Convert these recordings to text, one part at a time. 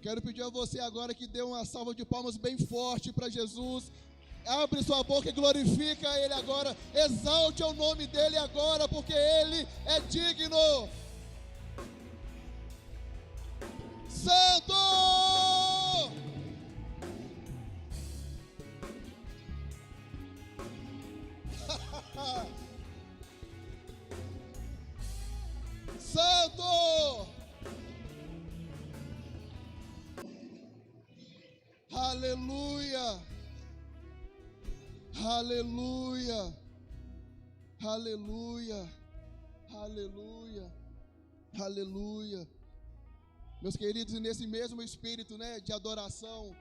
Quero pedir a você agora que dê uma salva de palmas bem forte para Jesus. Abre sua boca e glorifica Ele agora. Exalte o nome dEle agora, porque Ele é digno. Santo! Santo! Aleluia! Aleluia! Aleluia! Aleluia! Aleluia! Meus queridos, e nesse mesmo espírito, de adoração,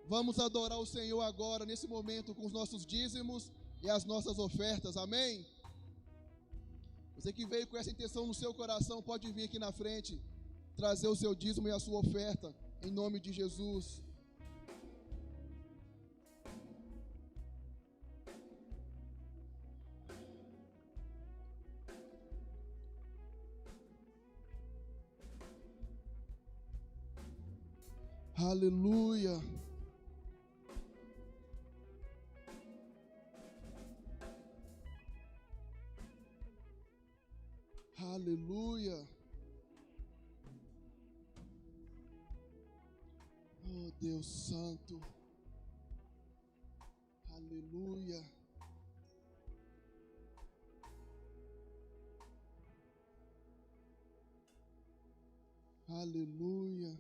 vamos adorar o Senhor agora, nesse momento, com os nossos dízimos e as nossas ofertas, amém? Você que veio com essa intenção no seu coração, pode vir aqui na frente, trazer o seu dízimo e a sua oferta, em nome de Jesus. Aleluia. Aleluia. Oh, Deus Santo. Aleluia. Aleluia.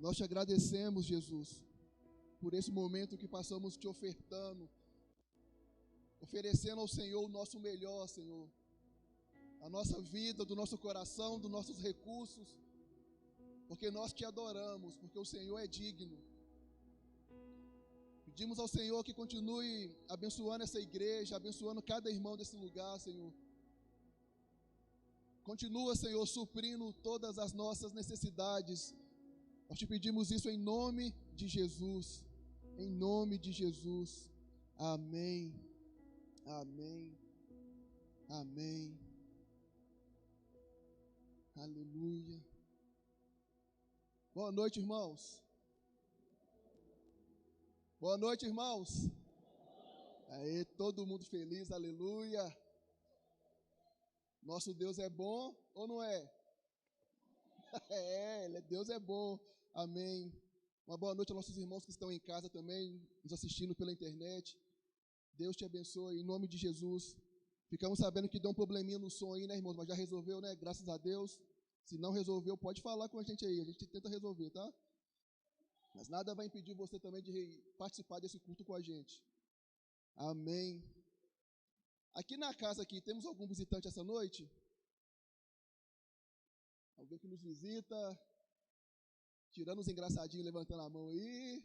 Nós te agradecemos, Jesus, por esse momento que passamos te ofertando, oferecendo ao Senhor o nosso melhor, Senhor, a nossa vida, do nosso coração, dos nossos recursos, porque nós te adoramos, porque o Senhor é digno. Pedimos ao Senhor que continue abençoando essa igreja, abençoando cada irmão desse lugar, Senhor. Continua, Senhor, suprindo todas as nossas necessidades. Nós te pedimos isso em nome de Jesus. Em nome de Jesus. Amém. Amém. Amém. Aleluia. Boa noite, irmãos. Boa noite, irmãos. Aí, todo mundo feliz, aleluia. Nosso Deus é bom ou não é? Deus é bom. Amém. Uma boa noite aos nossos irmãos que estão em casa também, nos assistindo pela internet. Deus te abençoe, em nome de Jesus. Ficamos sabendo que deu um probleminha no som aí, irmãos? Mas já resolveu, Graças a Deus. Se não resolveu, pode falar com a gente aí. A gente tenta resolver, tá? Mas nada vai impedir você também de participar desse culto com a gente. Amém. Aqui na casa aqui, temos algum visitante essa noite? Alguém que nos visita? Tirando os engraçadinhos, levantando a mão aí.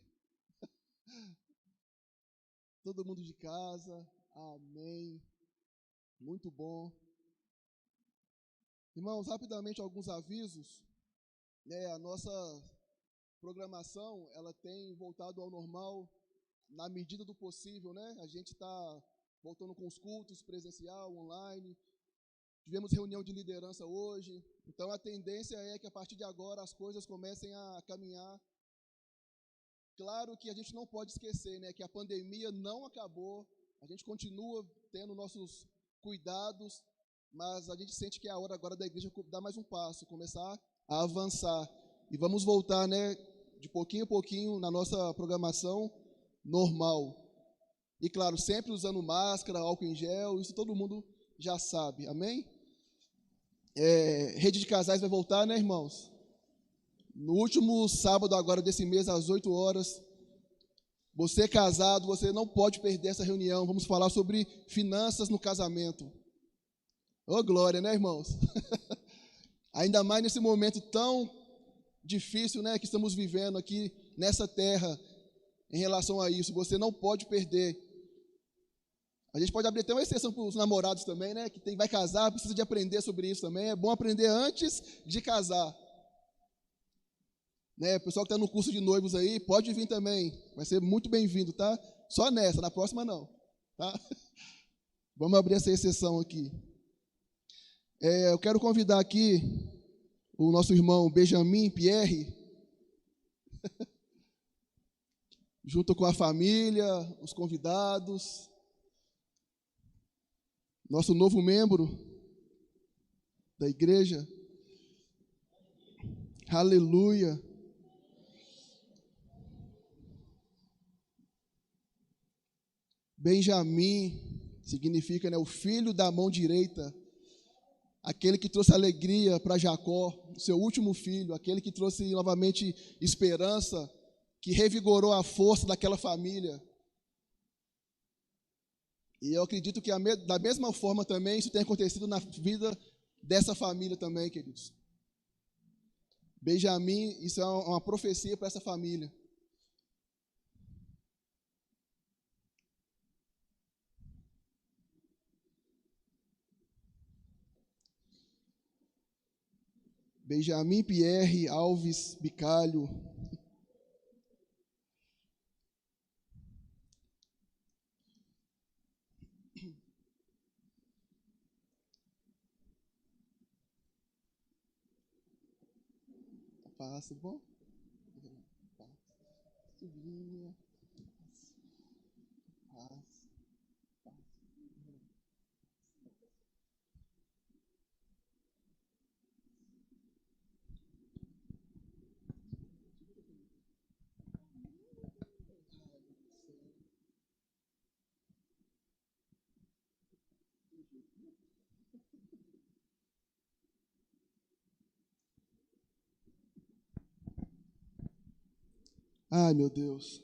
Todo mundo de casa. Amém. Muito bom. Irmãos, rapidamente alguns avisos. A nossa programação, ela tem voltado ao normal na medida do possível, A gente está voltando com os cultos presencial, online. Tivemos reunião de liderança hoje. Então, a tendência é que, a partir de agora, as coisas comecem a caminhar. Claro que a gente não pode esquecer, que a pandemia não acabou. A gente continua tendo nossos cuidados, mas a gente sente que é a hora agora da igreja dar mais um passo, começar a avançar. E vamos voltar, de pouquinho em pouquinho, na nossa programação normal. E, claro, sempre usando máscara, álcool em gel, isso todo mundo já sabe, amém? Rede de casais vai voltar, irmãos? No último sábado agora desse mês, às 8 horas, você casado, você não pode perder essa reunião. Vamos falar sobre finanças no casamento. Ô, glória, irmãos? Ainda mais nesse momento tão difícil, que estamos vivendo aqui nessa terra, em relação a isso. Você não pode perder. A gente pode abrir até uma exceção para os namorados também, que vai casar, precisa de aprender sobre isso também. É bom aprender antes de casar. O pessoal que está no curso de noivos aí, pode vir também. Vai ser muito bem-vindo, tá? Só nessa, na próxima não. Tá? Vamos abrir essa exceção aqui. Eu quero convidar aqui o nosso irmão Benjamin Pierre, junto com a família, os convidados, nosso novo membro da igreja. Aleluia. Benjamim significa, né, o filho da mão direita, aquele que trouxe alegria para Jacó, seu último filho, aquele que trouxe novamente esperança, que revigorou a força daquela família. E eu acredito que da mesma forma também isso tem acontecido na vida dessa família também, queridos. Benjamim, isso é uma profecia para essa família. Benjamin Pierre Alves Bicalho. Paz, tudo bom? Sublinha. Paz. Ai, meu Deus.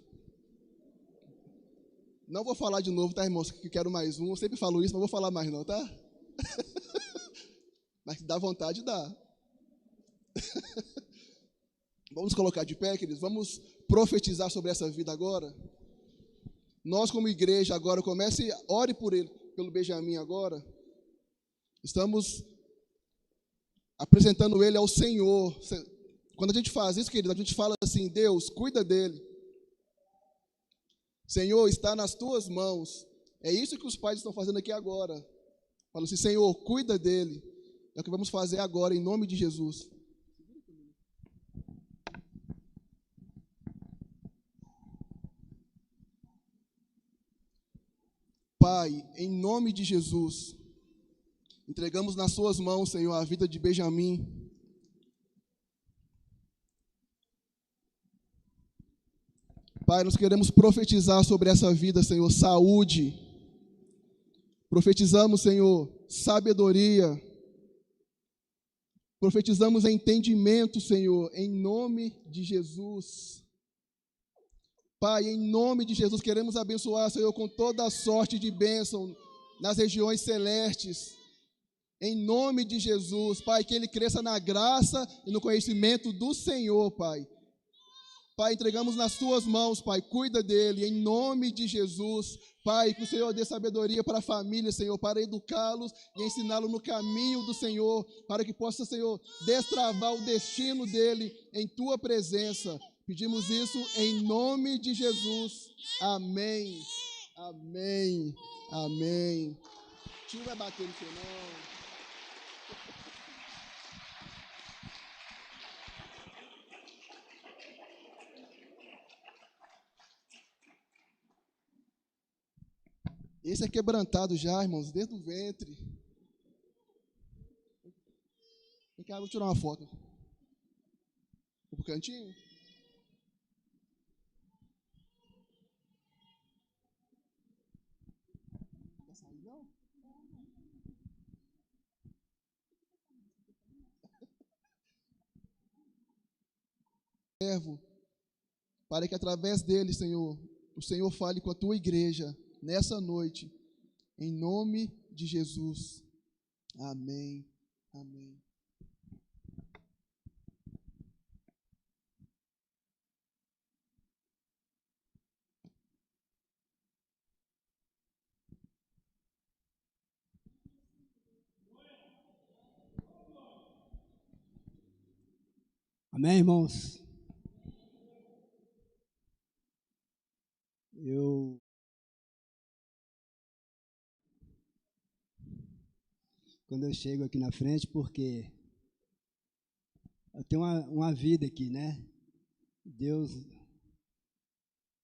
Não vou falar de novo, tá, irmãos? Que quero mais um. Eu sempre falo isso, mas não vou falar mais não, tá? Mas dá vontade, dá. Vamos colocar de pé, queridos. Vamos profetizar sobre essa vida agora. Nós, como igreja, agora, ore por ele, pelo Benjamin agora. Estamos apresentando ele ao Senhor. Quando a gente faz isso, querido, a gente fala assim: Deus, cuida dele. Senhor, está nas tuas mãos. É isso que os pais estão fazendo aqui agora. Falam assim: Senhor, cuida dele. É o que vamos fazer agora, em nome de Jesus. Pai, em nome de Jesus, entregamos nas suas mãos, Senhor, a vida de Benjamin. Pai, nós queremos profetizar sobre essa vida, Senhor, saúde. Profetizamos, Senhor, sabedoria. Profetizamos entendimento, Senhor, em nome de Jesus. Pai, em nome de Jesus, queremos abençoar, Senhor, com toda a sorte de bênção nas regiões celestes. Em nome de Jesus, Pai, que ele cresça na graça e no conhecimento do Senhor, Pai. Pai, entregamos nas tuas mãos, Pai, cuida dele, em nome de Jesus. Pai, que o Senhor dê sabedoria para a família, Senhor, para educá-los e ensiná-los no caminho do Senhor, para que possa, Senhor, destravar o destino dele em tua presença. Pedimos isso em nome de Jesus. Amém. Amém. Amém. O tio vai bater no seu não. Esse é quebrantado já, irmãos, desde o ventre. Vem cá, vou tirar uma foto. Vou pro cantinho? Quer sair, não? Servo, para que através dele, Senhor, o Senhor fale com a tua igreja nessa noite, em nome de Jesus. Amém. Amém. Amém, irmãos? quando eu chego aqui na frente, porque eu tenho uma vida aqui, né? Deus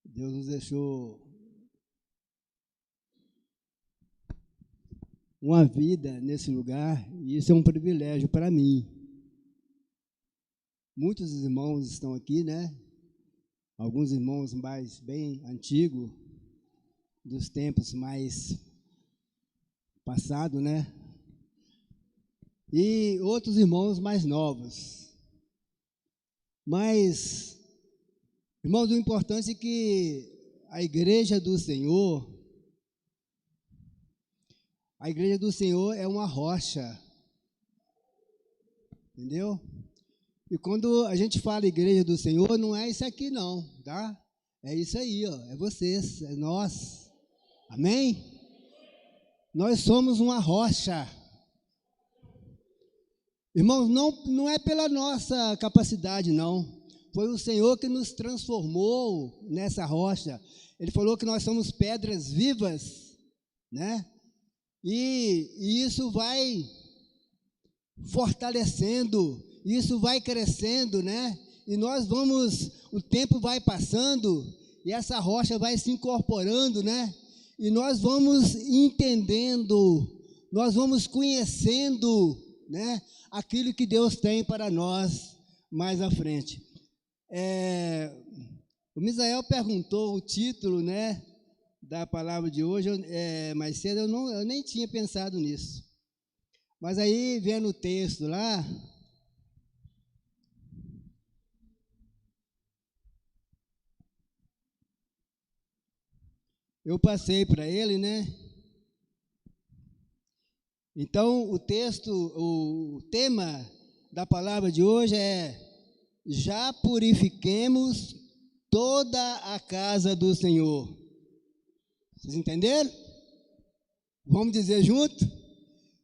nos deixou uma vida nesse lugar, e isso é um privilégio para mim. Muitos irmãos estão aqui, né? Alguns irmãos mais bem antigos, dos tempos mais passados, né? E outros irmãos mais novos. Mas, irmãos, o importante é que a igreja do Senhor é uma rocha, entendeu? E quando a gente fala igreja do Senhor, não é isso aqui não, tá? É isso aí, ó, é vocês, é nós, amém? Nós somos uma rocha. Irmãos, não é pela nossa capacidade, não. Foi o Senhor que nos transformou nessa rocha. Ele falou que nós somos pedras vivas, né? E isso vai fortalecendo, isso vai crescendo, né? E o tempo vai passando e essa rocha vai se incorporando, né? E nós vamos entendendo, nós vamos conhecendo, né? Aquilo que Deus tem para nós mais à frente. O Misael perguntou o título, né, da palavra de hoje, mais cedo eu nem tinha pensado nisso. Mas aí, vendo o texto lá, eu passei para ele, né? Então, o tema da palavra de hoje é: já purifiquemos toda a casa do Senhor. Vocês entenderam? Vamos dizer junto?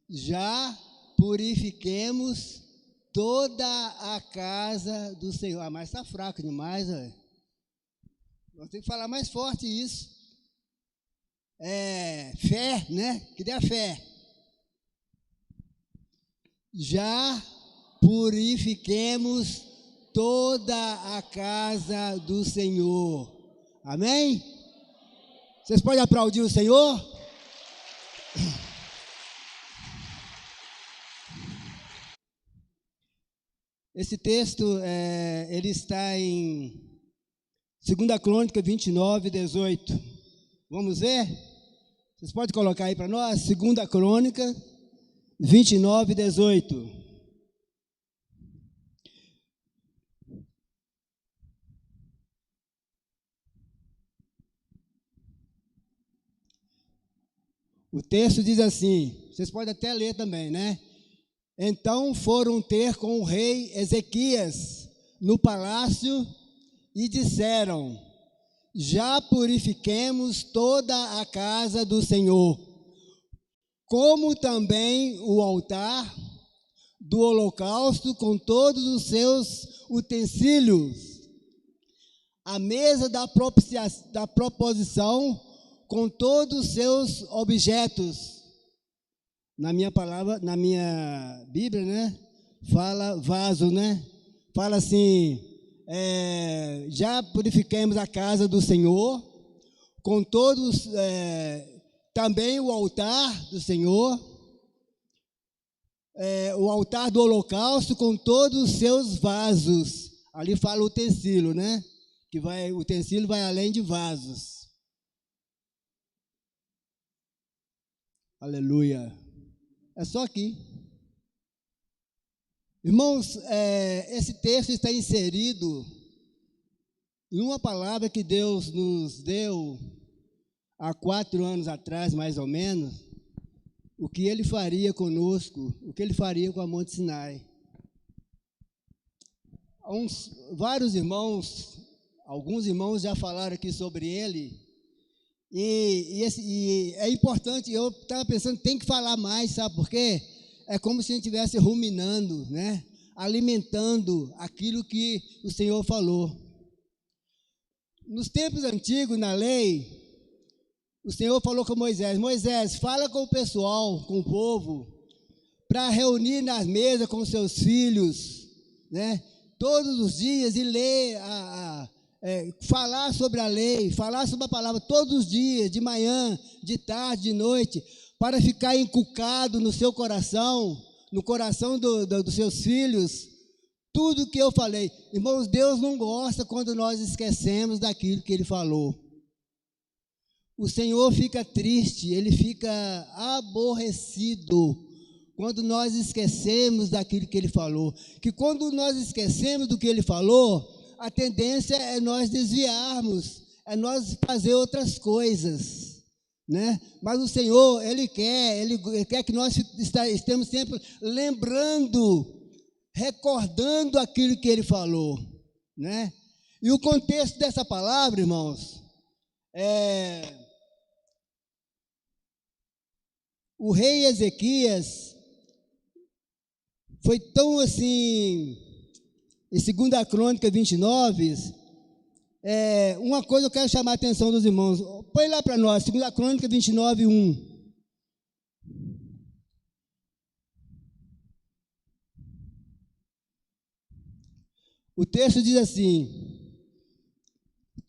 Já purifiquemos toda a casa do Senhor. Ah, mas está fraco demais, velho. Nós temos que falar mais forte isso. Fé, né? Que dê a fé. Já purifiquemos toda a casa do Senhor. Amém? Vocês podem aplaudir o Senhor? Esse texto, ele está em 2 Crônica 29, 18. Vamos ver? Vocês podem colocar aí para nós? 2 Crônica 29, 18. O texto diz assim, vocês podem até ler também, né? Então foram ter com o rei Ezequias no palácio e disseram: já purifiquemos toda a casa do Senhor, como também o altar do holocausto com todos os seus utensílios, a mesa da proposição com todos os seus objetos. Na minha Bíblia, né, fala vaso, né? Fala assim, já purifiquemos a casa do Senhor, com todos, também o altar do Senhor, o altar do holocausto com todos os seus vasos. Ali fala utensílio, né? O utensílio vai além de vasos. Aleluia. É só aqui. Irmãos, esse texto está inserido em uma palavra que Deus nos deu há 4 anos atrás, mais ou menos, o que Ele faria conosco, o que Ele faria com a Monte Sinai. Vários irmãos, alguns irmãos já falaram aqui sobre ele, e é importante. Eu estava pensando, tem que falar mais, sabe por quê? É como se a gente estivesse ruminando, né? Alimentando aquilo que o Senhor falou. Nos tempos antigos, na lei, o Senhor falou com Moisés: Moisés, fala com o pessoal, com o povo, para reunir na mesa com seus filhos, né? Todos os dias e ler, falar sobre a lei, falar sobre a palavra todos os dias, de manhã, de tarde, de noite, para ficar inculcado no seu coração, no coração dos seus filhos, tudo que eu falei. Irmãos, Deus não gosta quando nós esquecemos daquilo que Ele falou. O Senhor fica triste, Ele fica aborrecido quando nós esquecemos daquilo que Ele falou. Que quando nós esquecemos do que Ele falou, a tendência é nós desviarmos, é nós fazer outras coisas, né? Mas o Senhor, Ele quer que nós estemos sempre lembrando, recordando aquilo que Ele falou, né? E o contexto dessa palavra, irmãos, o rei Ezequias foi tão assim, em 2 Crônica 29, uma coisa eu quero chamar a atenção dos irmãos. Põe lá para nós, 2 Crônica 29, 1. O texto diz assim: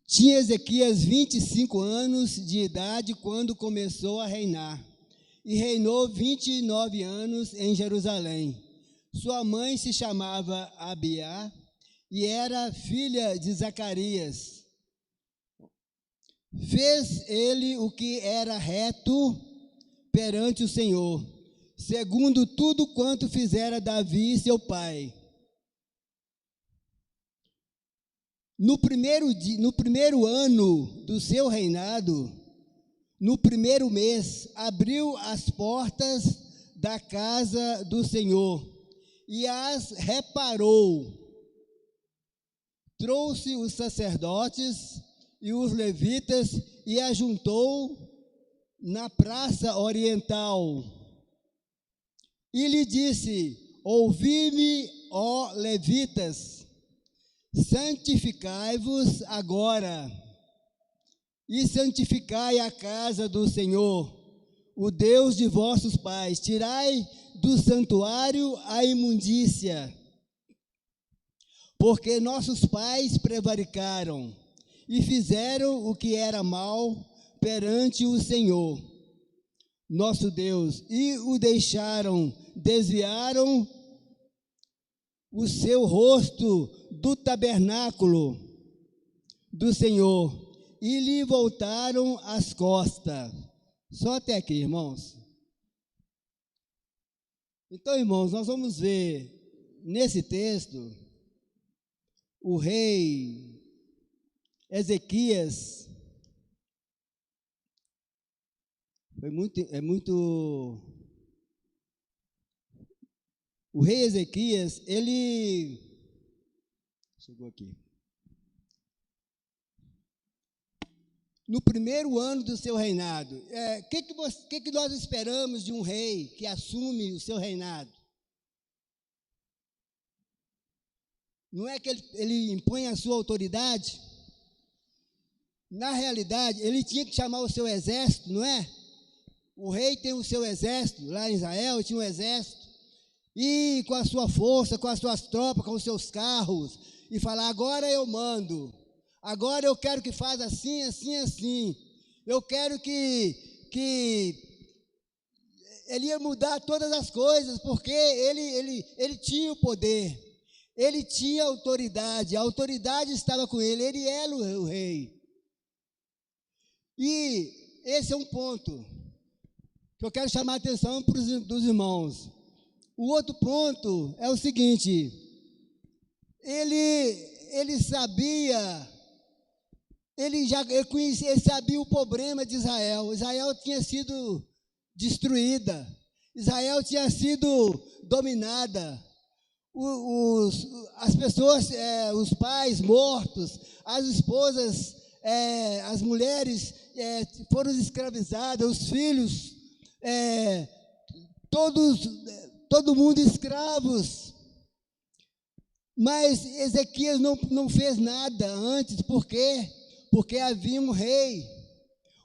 tinha Ezequias 25 anos de idade quando começou a reinar, e reinou 29 anos em Jerusalém. Sua mãe se chamava Abiá e era filha de Zacarias. Fez ele o que era reto perante o Senhor, segundo tudo quanto fizera Davi, seu pai. No primeiro ano do seu reinado, no primeiro mês, abriu as portas da casa do Senhor e as reparou. Trouxe os sacerdotes e os levitas e ajuntou na praça oriental. E lhe disse: ouvi-me, ó levitas, santificai-vos agora, e santificai a casa do Senhor, o Deus de vossos pais. Tirai do santuário a imundícia, porque nossos pais prevaricaram e fizeram o que era mal perante o Senhor, nosso Deus, e o deixaram, desviaram o seu rosto do tabernáculo do Senhor e lhe voltaram as costas. Só até aqui, irmãos. Então, irmãos, nós vamos ver nesse texto o rei Ezequias. O rei Ezequias, ele chegou aqui. No primeiro ano do seu reinado, o que nós esperamos de um rei que assume o seu reinado? Não é que ele impõe a sua autoridade? Na realidade, ele tinha que chamar o seu exército, não é? O rei tem o seu exército, lá em Israel tinha um exército, e com a sua força, com as suas tropas, com os seus carros, e falar: agora eu mando, agora eu quero que faça assim, assim, assim, eu quero que ele ia mudar todas as coisas, porque ele tinha o poder, ele tinha a autoridade estava com ele era o rei. E esse é um ponto que eu quero chamar a atenção dos irmãos. O outro ponto é o seguinte: ele sabia, ele sabia o problema de Israel. Israel tinha sido destruída, Israel tinha sido dominada, as pessoas, os pais mortos, as esposas, as mulheres foram escravizadas, os filhos, todo mundo escravos. Mas Ezequias não fez nada antes. Por quê? Porque havia um rei.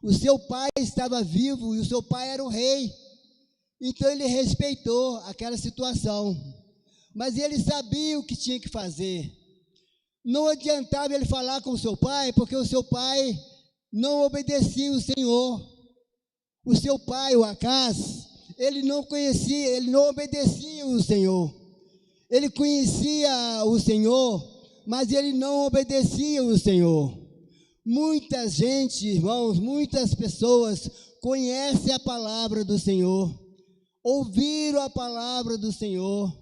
O seu pai estava vivo e o seu pai era o rei. Então ele respeitou aquela situação, mas ele sabia o que tinha que fazer. Não adiantava ele falar com o seu pai, porque o seu pai não obedecia o Senhor. O seu pai, o Acás, ele não conhecia, ele não obedecia o Senhor. Ele conhecia o Senhor, mas ele não obedecia o Senhor. Muita gente, irmãos, muitas pessoas conhecem a palavra do Senhor, ouviram a palavra do Senhor,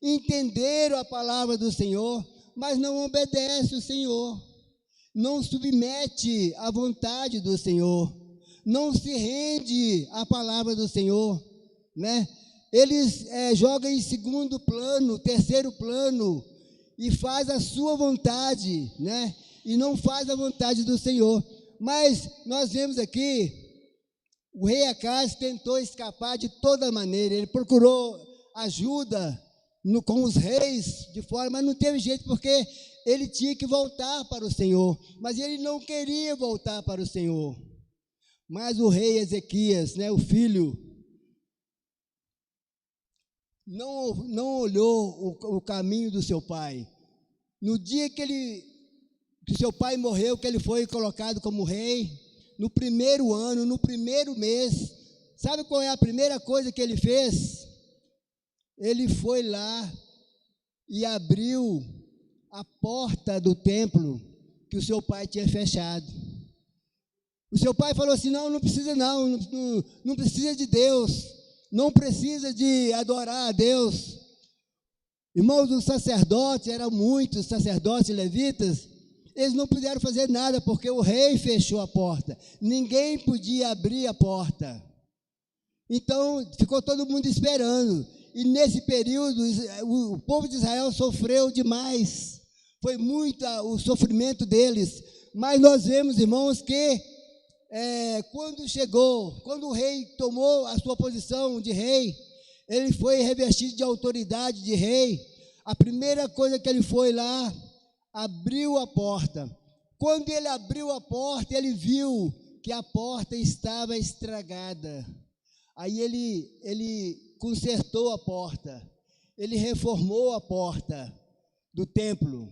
entenderam a palavra do Senhor, mas não obedecem o Senhor, não submete à vontade do Senhor, não se rende à palavra do Senhor, né? Eles jogam em segundo plano, terceiro plano, e faz a sua vontade, né? E não faz a vontade do Senhor. Mas nós vemos aqui, o rei Acás tentou escapar de toda maneira, ele procurou ajuda com os reis de fora, mas não teve jeito, porque ele tinha que voltar para o Senhor, mas ele não queria voltar para o Senhor. Mas o rei Ezequias, né, o filho, não olhou o caminho do seu pai. No dia que seu pai morreu, que ele foi colocado como rei, no primeiro ano, no primeiro mês, sabe qual é a primeira coisa que ele fez? Ele foi lá e abriu a porta do templo que o seu pai tinha fechado. O seu pai falou assim: não precisa não precisa de Deus, não precisa de adorar a Deus. Irmãos, os sacerdotes, eram muitos sacerdotes levitas, eles não puderam fazer nada, porque o rei fechou a porta, ninguém podia abrir a porta. Então, ficou todo mundo esperando, e nesse período, o povo de Israel sofreu demais, foi muito o sofrimento deles, mas nós vemos, irmãos, que quando o rei tomou a sua posição de rei, ele foi revestido de autoridade de rei. A primeira coisa que ele foi lá, abriu a porta. Quando ele abriu a porta, ele viu que a porta estava estragada. Aí ele consertou a porta, ele reformou a porta do templo,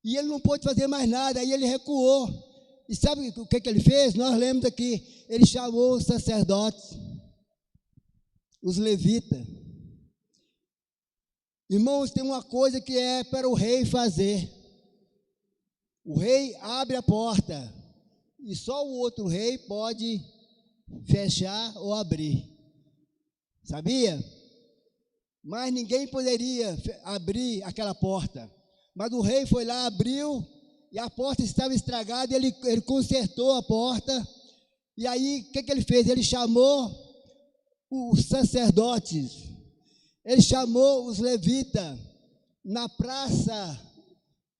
e ele não pôde fazer mais nada. Aí ele recuou. E sabe o que ele fez? Nós lemos aqui, ele chamou os sacerdotes, os levitas. Irmãos, tem uma coisa que é para o rei fazer. O rei abre a porta, e só o outro rei pode fechar ou abrir. Sabia? Mas ninguém poderia abrir aquela porta. Mas o rei foi lá, abriu, e a porta estava estragada, e ele consertou a porta. E aí, o que ele fez? Ele chamou os sacerdotes, ele chamou os levitas na praça,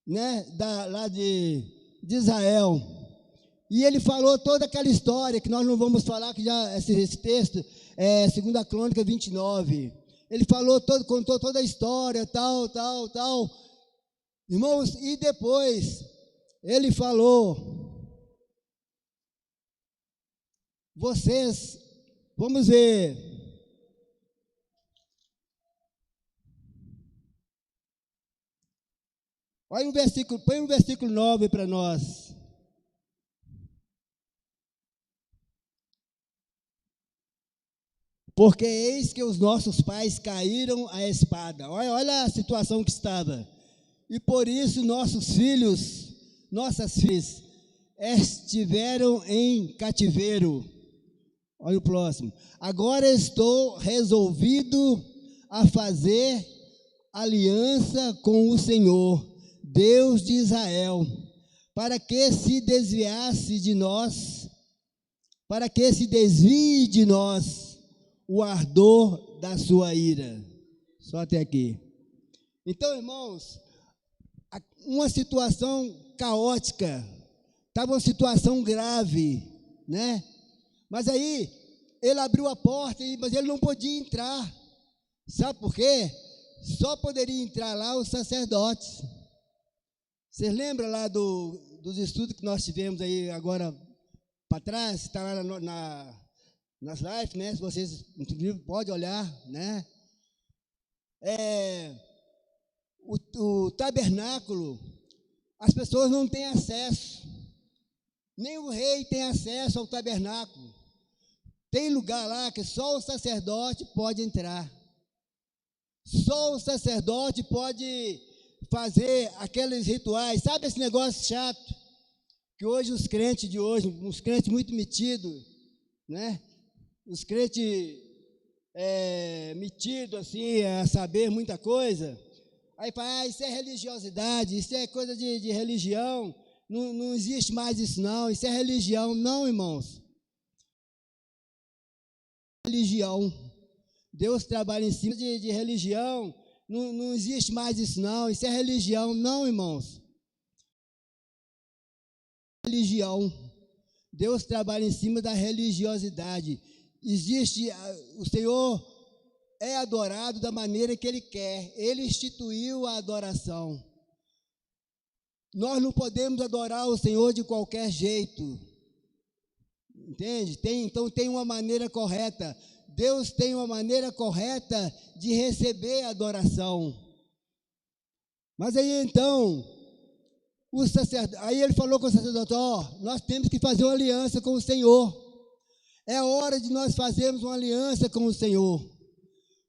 né, lá de Israel, e ele falou toda aquela história, que nós não vamos falar, que já esse texto é 2 Crônica 29, ele contou toda a história, tal, irmãos, e depois ele falou: vocês, vamos ver, olha o versículo, põe o versículo 9 para nós. Porque eis que os nossos pais caíram à espada. Olha a situação que estava. E por isso nossos filhos, nossas filhas, estiveram em cativeiro. Olha o próximo. Agora estou resolvido a fazer aliança com o Senhor, Deus de Israel, para que se desvie de nós o ardor da sua ira. Só até aqui. Então, irmãos, uma situação caótica, estava uma situação grave, né? Mas aí, ele abriu a porta, mas ele não podia entrar. Sabe por quê? Só poderia entrar lá os sacerdotes. Vocês lembram lá dos estudos que nós tivemos aí agora para trás? Está lá nas lives, né? Se vocês podem olhar, né? O tabernáculo, as pessoas não têm acesso, nem o rei tem acesso ao tabernáculo. Tem lugar lá que só o sacerdote pode entrar. Só o sacerdote pode fazer aqueles rituais. Sabe esse negócio chato? Que hoje os crentes de hoje, uns crentes muito metidos, né? Os crentes metidos assim, a saber muita coisa. Aí fala, isso é religiosidade, isso é coisa de religião. Não existe mais isso não, isso é religião. Não, irmãos. Religião. Deus trabalha em cima de religião. Não existe mais isso não, isso é religião. Não, irmãos. Religião. Deus trabalha em cima da religiosidade. Existe, o Senhor é adorado da maneira que Ele quer. Ele instituiu a adoração. Nós não podemos adorar o Senhor de qualquer jeito. Entende? Então tem uma maneira correta. Deus tem uma maneira correta de receber a adoração. Mas aí então, aí ele falou com o sacerdote, nós temos que fazer uma aliança com o Senhor. É hora de nós fazermos uma aliança com o Senhor.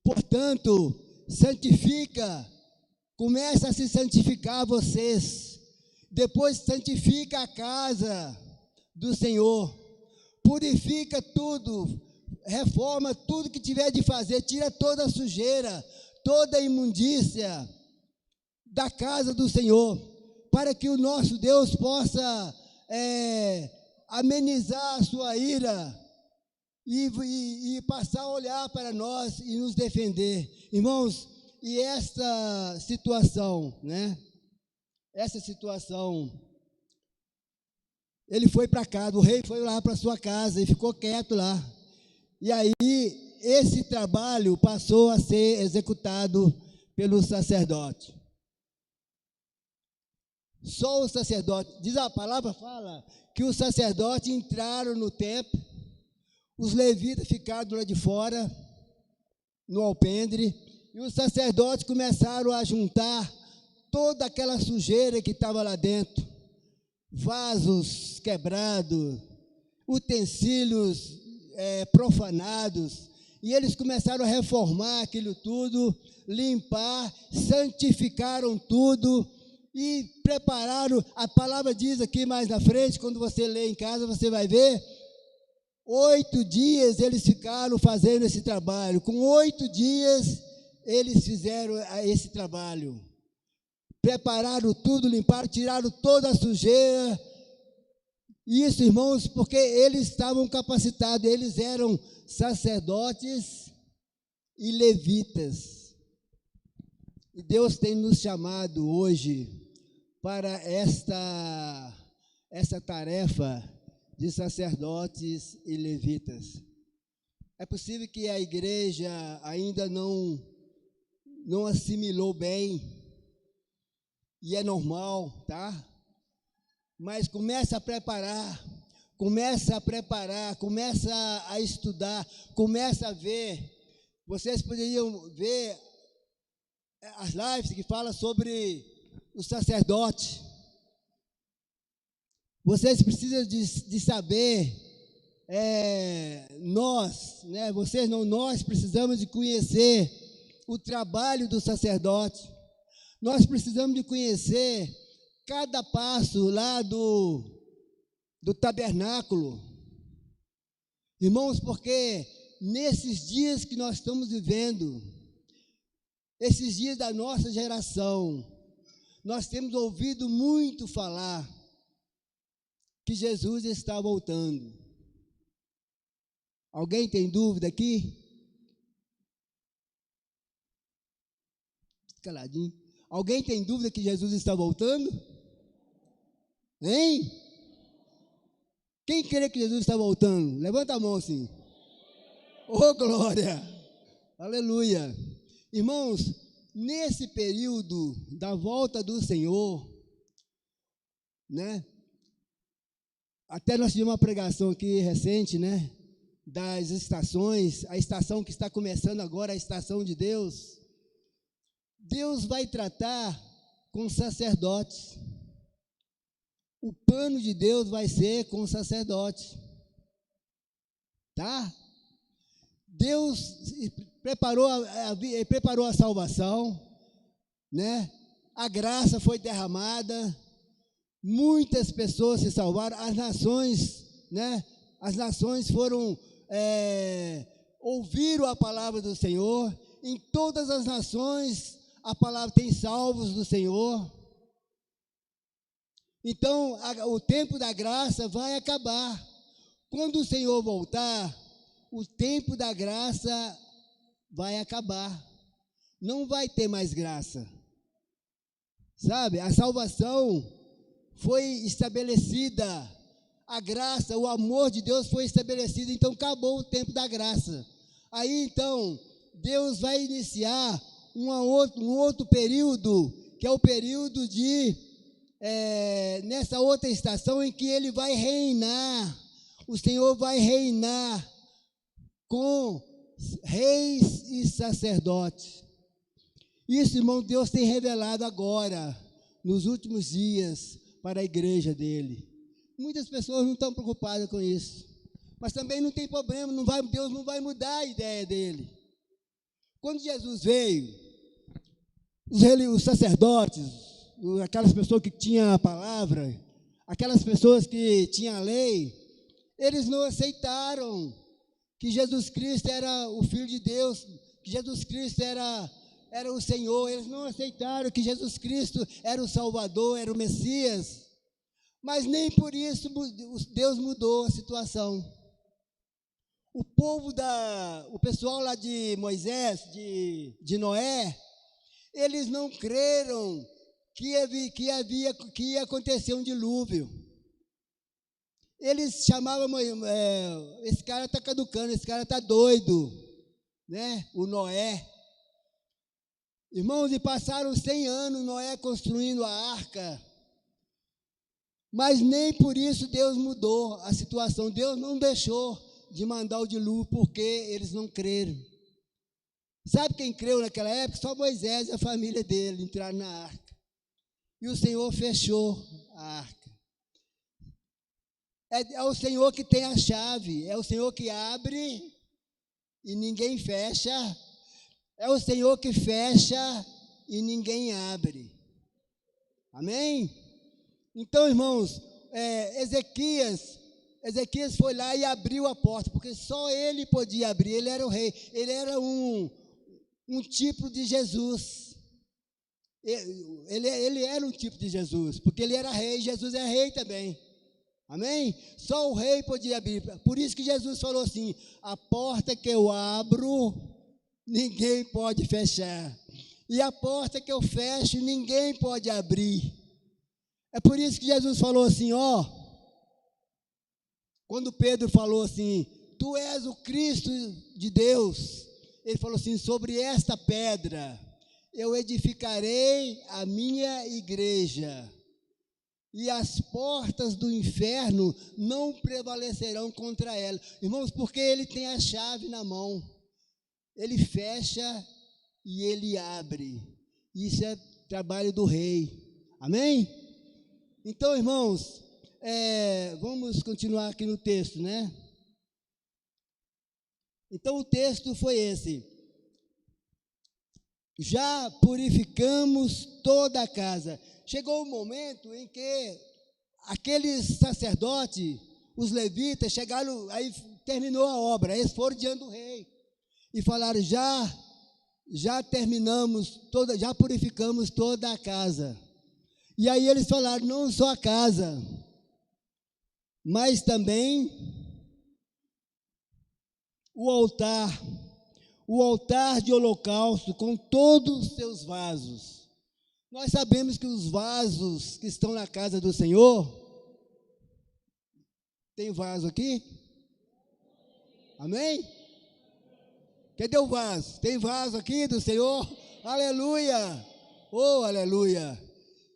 Portanto, santifica, começa a se santificar vocês. Depois santifica a casa do Senhor. Purifica tudo, reforma tudo que tiver de fazer, tira toda a sujeira, toda a imundícia da casa do Senhor, para que o nosso Deus possa amenizar a sua ira e passar a olhar para nós e nos defender. Irmãos, e esta situação, né? Essa situação, ele foi para casa, o rei foi lá para sua casa e ficou quieto lá. E aí, esse trabalho passou a ser executado pelo sacerdote. Só o sacerdote, diz a palavra, fala que os sacerdotes entraram no templo, os levitas ficaram do lado de fora, no alpendre, e os sacerdotes começaram a juntar toda aquela sujeira que estava lá dentro, vasos quebrados, utensílios profanados, e eles começaram a reformar aquilo tudo, limpar, santificaram tudo e prepararam. A palavra diz aqui mais na frente, quando você lê em casa, você vai ver, 8 dias eles ficaram fazendo esse trabalho. Com 8 dias eles fizeram esse trabalho. Prepararam tudo, limparam, tiraram toda a sujeira. Isso, irmãos, porque eles estavam capacitados, eles eram sacerdotes e levitas. E Deus tem nos chamado hoje para essa tarefa de sacerdotes e levitas. É possível que a igreja ainda não assimilou bem, e é normal, tá? Mas começa a preparar, começa a estudar, começa a ver. Vocês poderiam ver as lives que falam sobre o sacerdote. Vocês precisam de saber, nós precisamos de conhecer o trabalho do sacerdote. Nós precisamos de conhecer cada passo lá do tabernáculo. Irmãos, porque nesses dias que nós estamos vivendo, esses dias da nossa geração, nós temos ouvido muito falar que Jesus está voltando. Alguém tem dúvida aqui? Caladinho. Alguém tem dúvida que Jesus está voltando? Hein? Quem crê que Jesus está voltando? Levanta a mão assim. Oh, glória! Aleluia! Irmãos, nesse período da volta do Senhor, né? Até nós tivemos uma pregação aqui recente, né? das estações, a estação que está começando agora, a estação de Deus, Deus vai tratar com sacerdotes. O plano de Deus vai ser com sacerdotes. Tá? Deus preparou a salvação, né? A graça foi derramada, muitas pessoas se salvaram, as nações, né? As nações ouviram a palavra do Senhor. Em todas as nações a palavra tem salvos do Senhor. Então o tempo da graça vai acabar. Quando o Senhor voltar, o tempo da graça vai acabar. Não vai ter mais graça. Sabe? A salvação foi estabelecida. A graça, o amor de Deus foi estabelecido. Então acabou o tempo da graça. Aí então Deus vai iniciar um outro período, que é o período nessa outra estação em que Ele vai reinar. O Senhor vai reinar com reis e sacerdotes. Isso, irmão, Deus tem revelado agora, nos últimos dias, para a igreja dele. Muitas pessoas não estão preocupadas com isso, mas também não tem problema, Deus não vai mudar a ideia dele. Quando Jesus veio, os sacerdotes, aquelas pessoas que tinham a palavra, aquelas pessoas que tinham a lei, eles não aceitaram que Jesus Cristo era o Filho de Deus, que Jesus Cristo era o Senhor. Eles não aceitaram que Jesus Cristo era o Salvador, era o Messias. Mas nem por isso Deus mudou a situação. O pessoal lá de Moisés, de Noé, eles não creram que ia acontecer um dilúvio. Eles chamavam, esse cara está caducando, esse cara está doido, né? O Noé. Irmãos, e passaram 100 anos Noé construindo a arca, mas nem por isso Deus mudou a situação. Deus não deixou de mandar o dilúvio, porque eles não creram. Sabe quem creu naquela época? Só Moisés e a família dele entraram na arca. E o Senhor fechou a arca. É o Senhor que tem a chave, é o Senhor que abre e ninguém fecha, é o Senhor que fecha e ninguém abre. Amém? Então, irmãos, Ezequias foi lá e abriu a porta, porque só ele podia abrir, ele era o rei, ele era um tipo de Jesus. Ele era um tipo de Jesus, porque ele era rei, Jesus é rei também. Amém? Só o rei podia abrir. Por isso que Jesus falou assim: a porta que eu abro, ninguém pode fechar. E a porta que eu fecho, ninguém pode abrir. É por isso que Jesus falou assim, quando Pedro falou assim, tu és o Cristo de Deus, ele falou assim, sobre esta pedra eu edificarei a minha igreja, e as portas do inferno não prevalecerão contra ela. Irmãos, porque ele tem a chave na mão. Ele fecha e ele abre. Isso é trabalho do rei. Amém? Então, irmãos, vamos continuar aqui no texto, né? Então, o texto foi esse. Já purificamos toda a casa. Chegou o momento em que aqueles sacerdotes, os levitas, chegaram, aí terminou a obra, eles foram diante do rei e falaram, já terminamos, já purificamos toda a casa. E aí eles falaram, não só a casa, mas também o altar de holocausto com todos os seus vasos. Nós sabemos que os vasos que estão na casa do Senhor, tem vaso aqui? Amém? Cadê o vaso? Tem vaso aqui do Senhor? Aleluia! Oh, aleluia!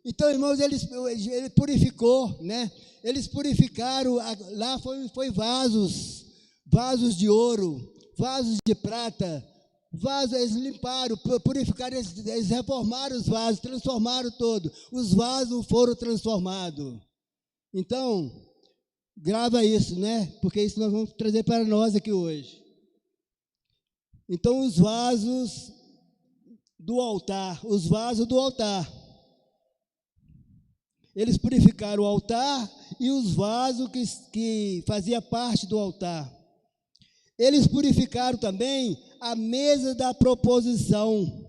Então, irmãos, ele purificou, né? Eles purificaram, lá foi vasos vasos de ouro, vasos de prata, vasos, eles limparam, purificaram, eles reformaram os vasos, transformaram todo. Os vasos foram transformados. Então, grava isso, né? Porque isso nós vamos trazer para nós aqui hoje. Então, os vasos do altar, eles purificaram o altar e os vasos que faziam parte do altar. Eles purificaram também a mesa da proposição,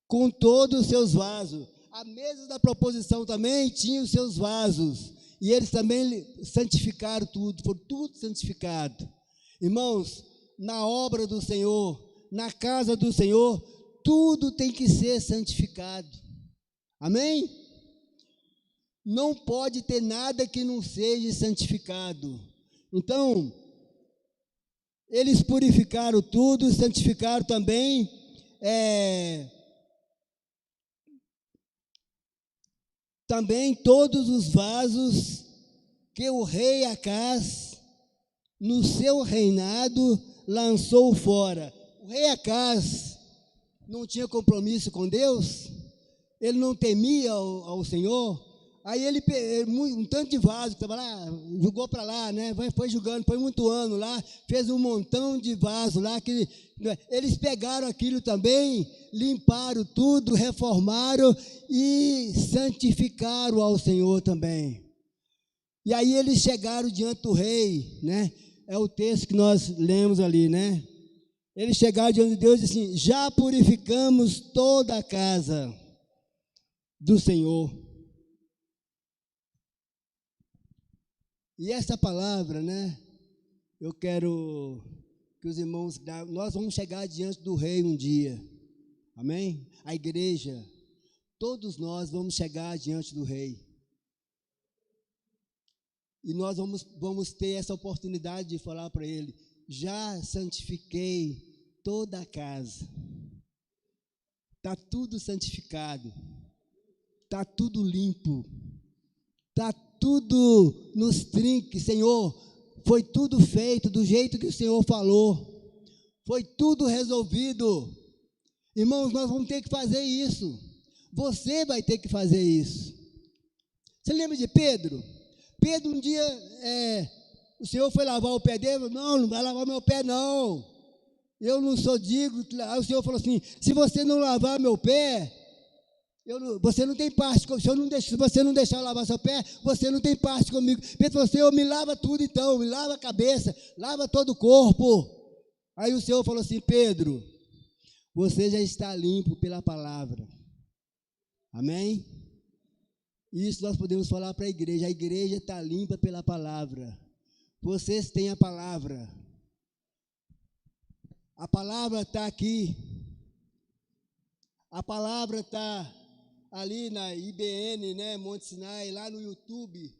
com todos os seus vasos. A mesa da proposição também tinha os seus vasos. E eles também santificaram tudo, foram tudo santificado. Irmãos, na obra do Senhor, na casa do Senhor, tudo tem que ser santificado. Amém? Não pode ter nada que não seja santificado. Então, eles purificaram tudo, santificaram também também todos os vasos que o rei Acás, no seu reinado, lançou fora. O rei Acás não tinha compromisso com Deus, ele não temia ao Senhor. Aí ele, um tanto de vaso que estava lá, jogou para lá, né? Foi jogando, foi muito ano lá, fez um montão de vaso lá, que eles pegaram aquilo também, limparam tudo, reformaram e santificaram ao Senhor também. E aí eles chegaram diante do rei, né? É o texto que nós lemos ali, né? Eles chegaram diante de Deus e disse assim: já purificamos toda a casa do Senhor. E essa palavra, né, eu quero que os irmãos, nós vamos chegar diante do rei um dia, amém? A igreja, todos nós vamos chegar diante do rei. E nós vamos ter essa oportunidade de falar para ele: já santifiquei toda a casa. Está tudo santificado, está tudo limpo, está tudo nos trinques, Senhor, foi tudo feito do jeito que o Senhor falou, foi tudo resolvido. Irmãos, nós vamos ter que fazer isso, você vai ter que fazer isso. Você lembra de Pedro? Pedro um dia, o Senhor foi lavar o pé dele, não vai lavar meu pé não, eu não sou digno. Aí o Senhor falou assim: se você não lavar meu pé, você não tem parte, se você não deixar eu lavar seu pé, você não tem parte comigo. Pedro falou: Senhor, me lava tudo então, me lava a cabeça, lava todo o corpo. Aí o Senhor falou assim: Pedro, você já está limpo pela palavra. Amém? Isso nós podemos falar para a igreja está limpa pela palavra. Vocês têm a palavra está aqui, a palavra está ali na IBN, né, Monte Sinai, lá no YouTube,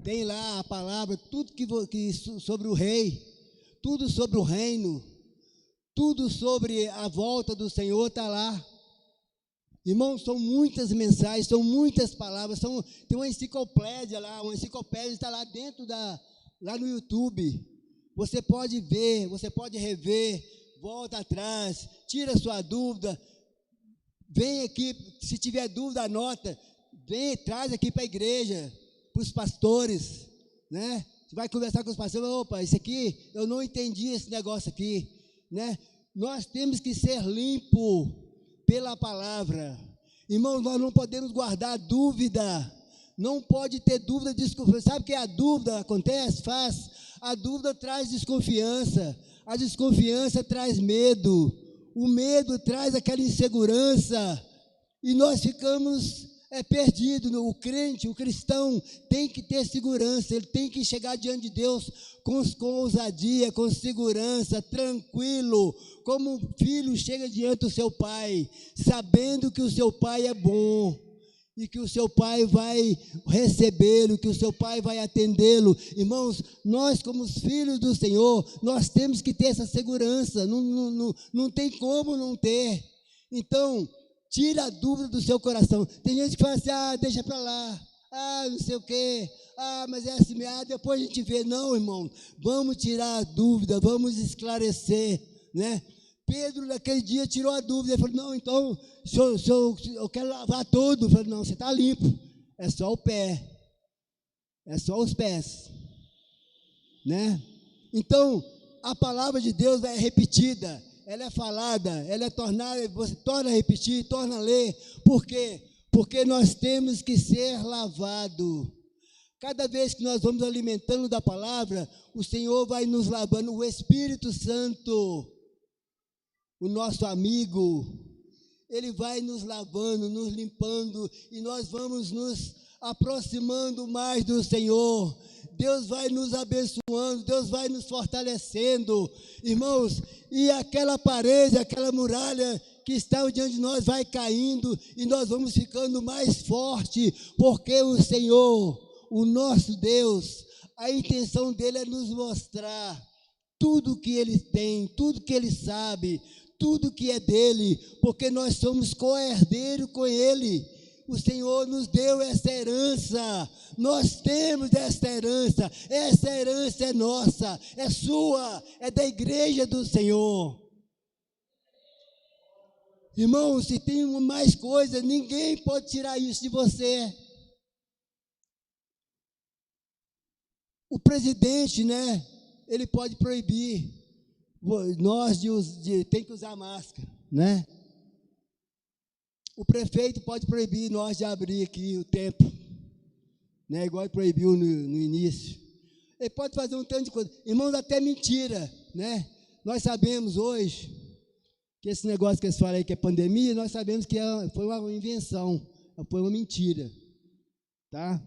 tem lá a palavra, tudo que sobre o rei, tudo sobre o reino, tudo sobre a volta do Senhor está lá. Irmãos, são muitas mensagens, são muitas palavras, tem uma enciclopédia lá, está lá dentro lá no YouTube. Você pode ver, você pode rever, volta atrás, tira sua dúvida. Vem aqui, se tiver dúvida, anota, traz aqui para a igreja, para os pastores, né? Você vai conversar com os pastores: opa, isso aqui, eu não entendi esse negócio aqui, né? Nós temos que ser limpos pela palavra. Irmãos, nós não podemos guardar dúvida, não pode ter dúvida, desconfiança. Sabe o que a dúvida acontece? A dúvida traz desconfiança, a desconfiança traz medo, o medo traz aquela insegurança, e nós ficamos perdidos. O crente, o cristão, tem que ter segurança, ele tem que chegar diante de Deus com ousadia, com segurança, tranquilo, como um filho chega diante do seu pai, sabendo que o seu pai é bom, e que o seu pai vai recebê-lo, que o seu pai vai atendê-lo. Irmãos, nós como os filhos do Senhor, nós temos que ter essa segurança, não tem como não ter. Então, tira a dúvida do seu coração. Tem gente que fala assim: deixa para lá, não sei o quê, mas é assim, depois a gente vê. Não, irmão, vamos tirar a dúvida, vamos esclarecer, né? Pedro, naquele dia, tirou a dúvida, ele falou, não, então, eu quero lavar tudo. Eu falei, não, você está limpo, é só o pé, é só os pés, né? Então, a palavra de Deus é repetida, ela é falada, ela é tornada, você torna a repetir, torna a ler. Por quê? Porque nós temos que ser lavado. Cada vez que nós vamos alimentando da palavra, o Senhor vai nos lavando. O Espírito Santo, o nosso amigo, ele vai nos lavando, nos limpando, e nós vamos nos aproximando mais do Senhor. Deus vai nos abençoando, Deus vai nos fortalecendo, irmãos, e aquela parede, aquela muralha que está diante de nós vai caindo, e nós vamos ficando mais forte, porque o Senhor, o nosso Deus, a intenção dele é nos mostrar tudo que ele tem, tudo que ele sabe, tudo que é dele, porque nós somos co-herdeiros com ele. O Senhor nos deu essa herança, nós temos essa herança é nossa, é sua, é da igreja do Senhor. Irmão, se tem mais coisa, ninguém pode tirar isso de você. O presidente, né, ele pode proibir nós tem que usar máscara, né? O prefeito pode proibir nós de abrir aqui o templo, né? Igual ele proibiu no início. Ele pode fazer um tanto de coisa. Irmãos, até mentira, né? Nós sabemos hoje que esse negócio que eles falam aí, que é pandemia, nós sabemos que foi uma invenção, foi uma mentira, tá?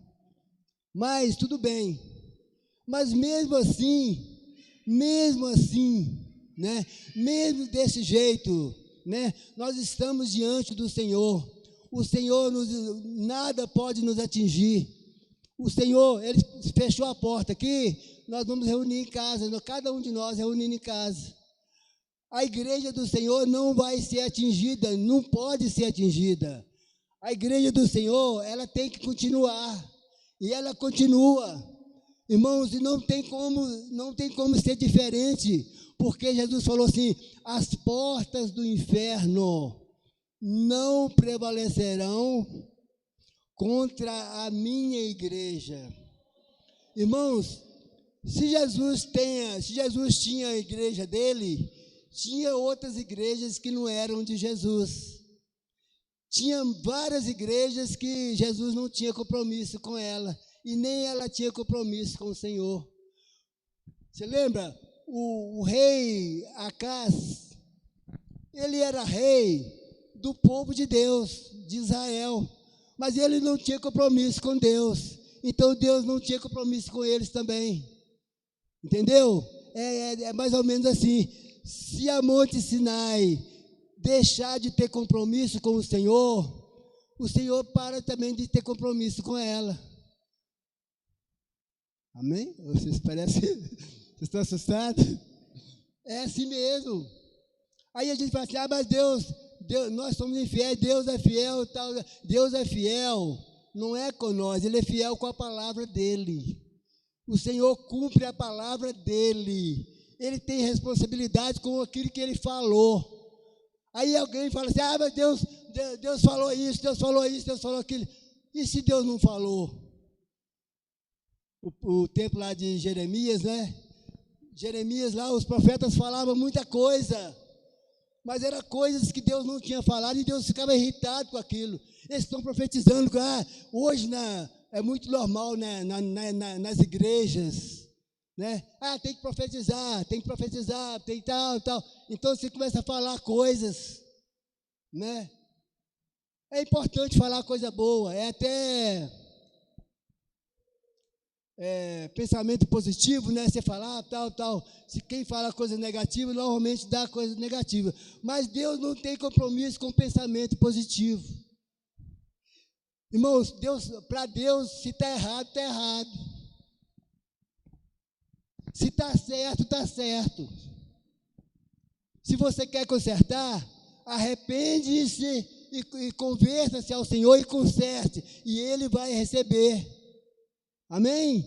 Mas tudo bem. Mas mesmo assim, né? Mesmo desse jeito, né? Nós estamos diante do Senhor. O Senhor, nada pode nos atingir. O Senhor, ele fechou a porta aqui, nós vamos reunir em casa, cada um de nós reunindo em casa. A igreja do Senhor não vai ser atingida, não pode ser atingida. A igreja do Senhor, ela tem que continuar, e ela continua. Irmãos, e não tem como ser diferente, porque Jesus falou assim, as portas do inferno não prevalecerão contra a minha igreja. Irmãos, se Jesus tinha a igreja dele, tinha outras igrejas que não eram de Jesus. Tinha várias igrejas que Jesus não tinha compromisso com ela, e nem ela tinha compromisso com o Senhor. Você lembra? O rei Acás, ele era rei do povo de Deus, de Israel, mas ele não tinha compromisso com Deus, então Deus não tinha compromisso com eles também, entendeu? É mais ou menos assim, se a Monte Sinai deixar de ter compromisso com o Senhor para também de ter compromisso com ela. Amém? Vocês parecem, vocês estão assustados? É assim mesmo. Aí a gente fala assim, mas Deus, nós somos infiéis, Deus é fiel, tal. Deus é fiel, não é com nós, ele é fiel com a palavra dele. O Senhor cumpre a palavra dele, ele tem responsabilidade com aquilo que ele falou. Aí alguém fala assim, mas Deus falou isso, Deus falou isso, Deus falou aquilo. E se Deus não falou? O tempo lá de Jeremias, né? Jeremias lá, os profetas falavam muita coisa, mas eram coisas que Deus não tinha falado, e Deus ficava irritado com aquilo. Eles estão profetizando, hoje é muito normal, né, nas igrejas, né? Tem que profetizar, tem tal. Então você começa a falar coisas, né? É importante falar coisa boa, é até pensamento positivo, né? Você falar tal. Se quem fala coisa negativa, normalmente dá coisa negativa. Mas Deus não tem compromisso com pensamento positivo. Irmãos, para Deus, se está errado, está errado. Se está certo, está certo. Se você quer consertar, arrepende-se e converta-se ao Senhor e conserte, e Ele vai receber. Amém?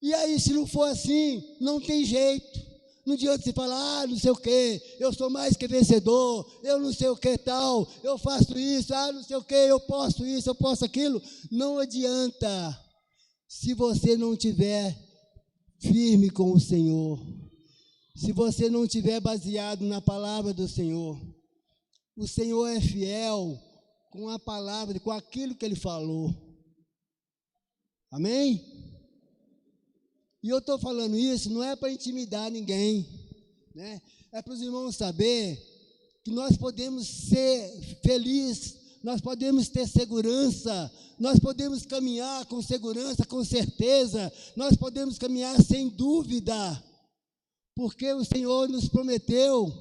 E aí, se não for assim, não tem jeito. Não adianta você falar, não sei o quê, eu sou mais que vencedor, eu não sei o que tal, eu faço isso, não sei o quê, eu posso isso, eu posso aquilo. Não adianta, se você não estiver firme com o Senhor, se você não estiver baseado na palavra do Senhor. O Senhor é fiel com a palavra, com aquilo que Ele falou. Amém? E eu estou falando isso, não é para intimidar ninguém, né? É para os irmãos saber que nós podemos ser felizes, nós podemos ter segurança, nós podemos caminhar com segurança, com certeza, nós podemos caminhar sem dúvida, porque o Senhor nos prometeu,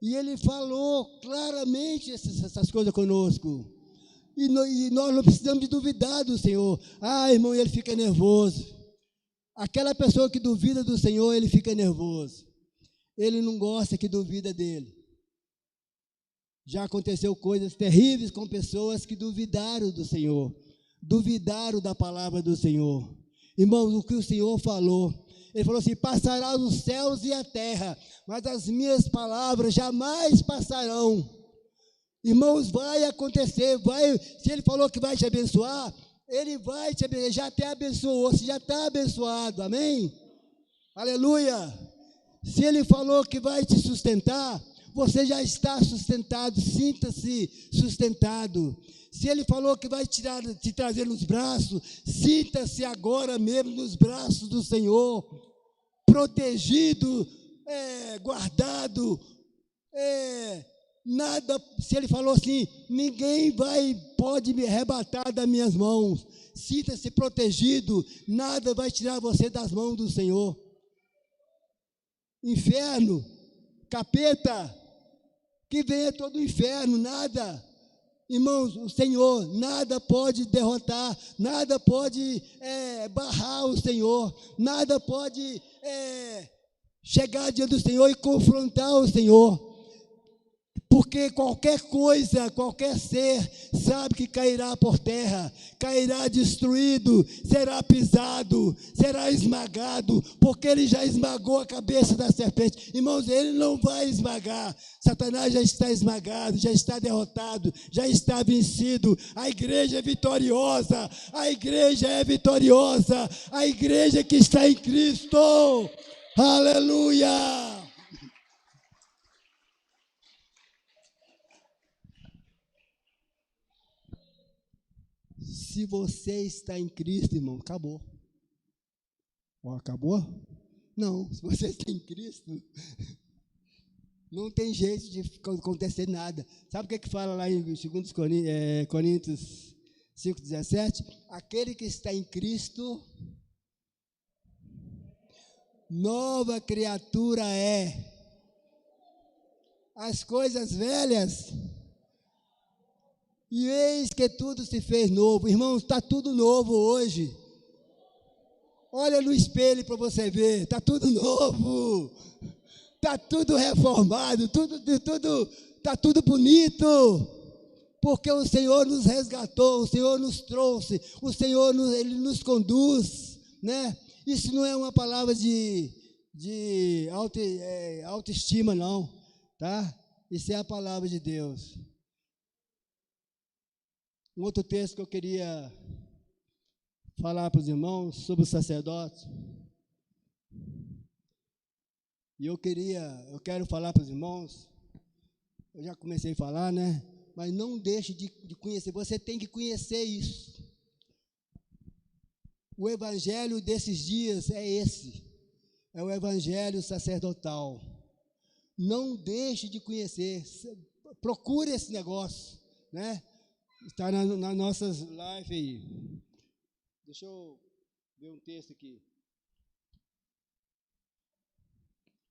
e Ele falou claramente essas coisas conosco, e nós não precisamos de duvidar do Senhor. Irmão, ele fica nervoso. Aquela pessoa que duvida do Senhor, ele fica nervoso. Ele não gosta que duvida dele. Já aconteceu coisas terríveis com pessoas que duvidaram do Senhor, duvidaram da palavra do Senhor. Irmãos, o que o Senhor falou, Ele falou assim: passará os céus e a terra, mas as minhas palavras jamais passarão. Irmãos, vai acontecer, se Ele falou que vai te abençoar, Ele vai te abençoar, já até abençoou, você já está abençoado, amém? Aleluia! Se Ele falou que vai te sustentar, você já está sustentado, sinta-se sustentado. Se Ele falou que vai te trazer nos braços, sinta-se agora mesmo nos braços do Senhor, protegido, guardado, nada. Se Ele falou assim: ninguém pode me arrebatar das minhas mãos, sinta-se protegido, nada vai tirar você das mãos do Senhor. Inferno, capeta, que venha todo o inferno, nada. Irmãos, o Senhor, nada pode derrotar, nada pode barrar o Senhor, nada pode chegar diante do Senhor e confrontar o Senhor. Porque qualquer coisa, qualquer ser, sabe que cairá por terra, cairá destruído, será pisado, será esmagado, porque Ele já esmagou a cabeça da serpente. Irmãos, Ele não vai esmagar. Satanás já está esmagado, já está derrotado, já está vencido. A igreja é vitoriosa, a igreja é vitoriosa, a igreja que está em Cristo. Aleluia! Se você está em Cristo, irmão, acabou. Acabou? Não, se você está em Cristo, não tem jeito de acontecer nada. Sabe o que fala lá em 2 Coríntios 5,17? Aquele que está em Cristo, nova criatura é. As coisas velhas, e eis que tudo se fez novo. Irmãos, está tudo novo hoje. Olha no espelho para você ver, está tudo novo, está tudo reformado, está tudo bonito, porque o Senhor nos resgatou, o Senhor nos trouxe, o Senhor Ele nos conduz, né? Isso não é uma palavra de autoestima, não, tá? Isso é a palavra de Deus. Um outro texto que eu queria falar para os irmãos sobre o sacerdote. E eu quero falar para os irmãos, eu já comecei a falar, né? Mas não deixe de conhecer, você tem que conhecer isso. O evangelho desses dias é esse, é o evangelho sacerdotal. Não deixe de conhecer, procure esse negócio, né? Está nas nossas lives aí. Deixa eu ver um texto aqui.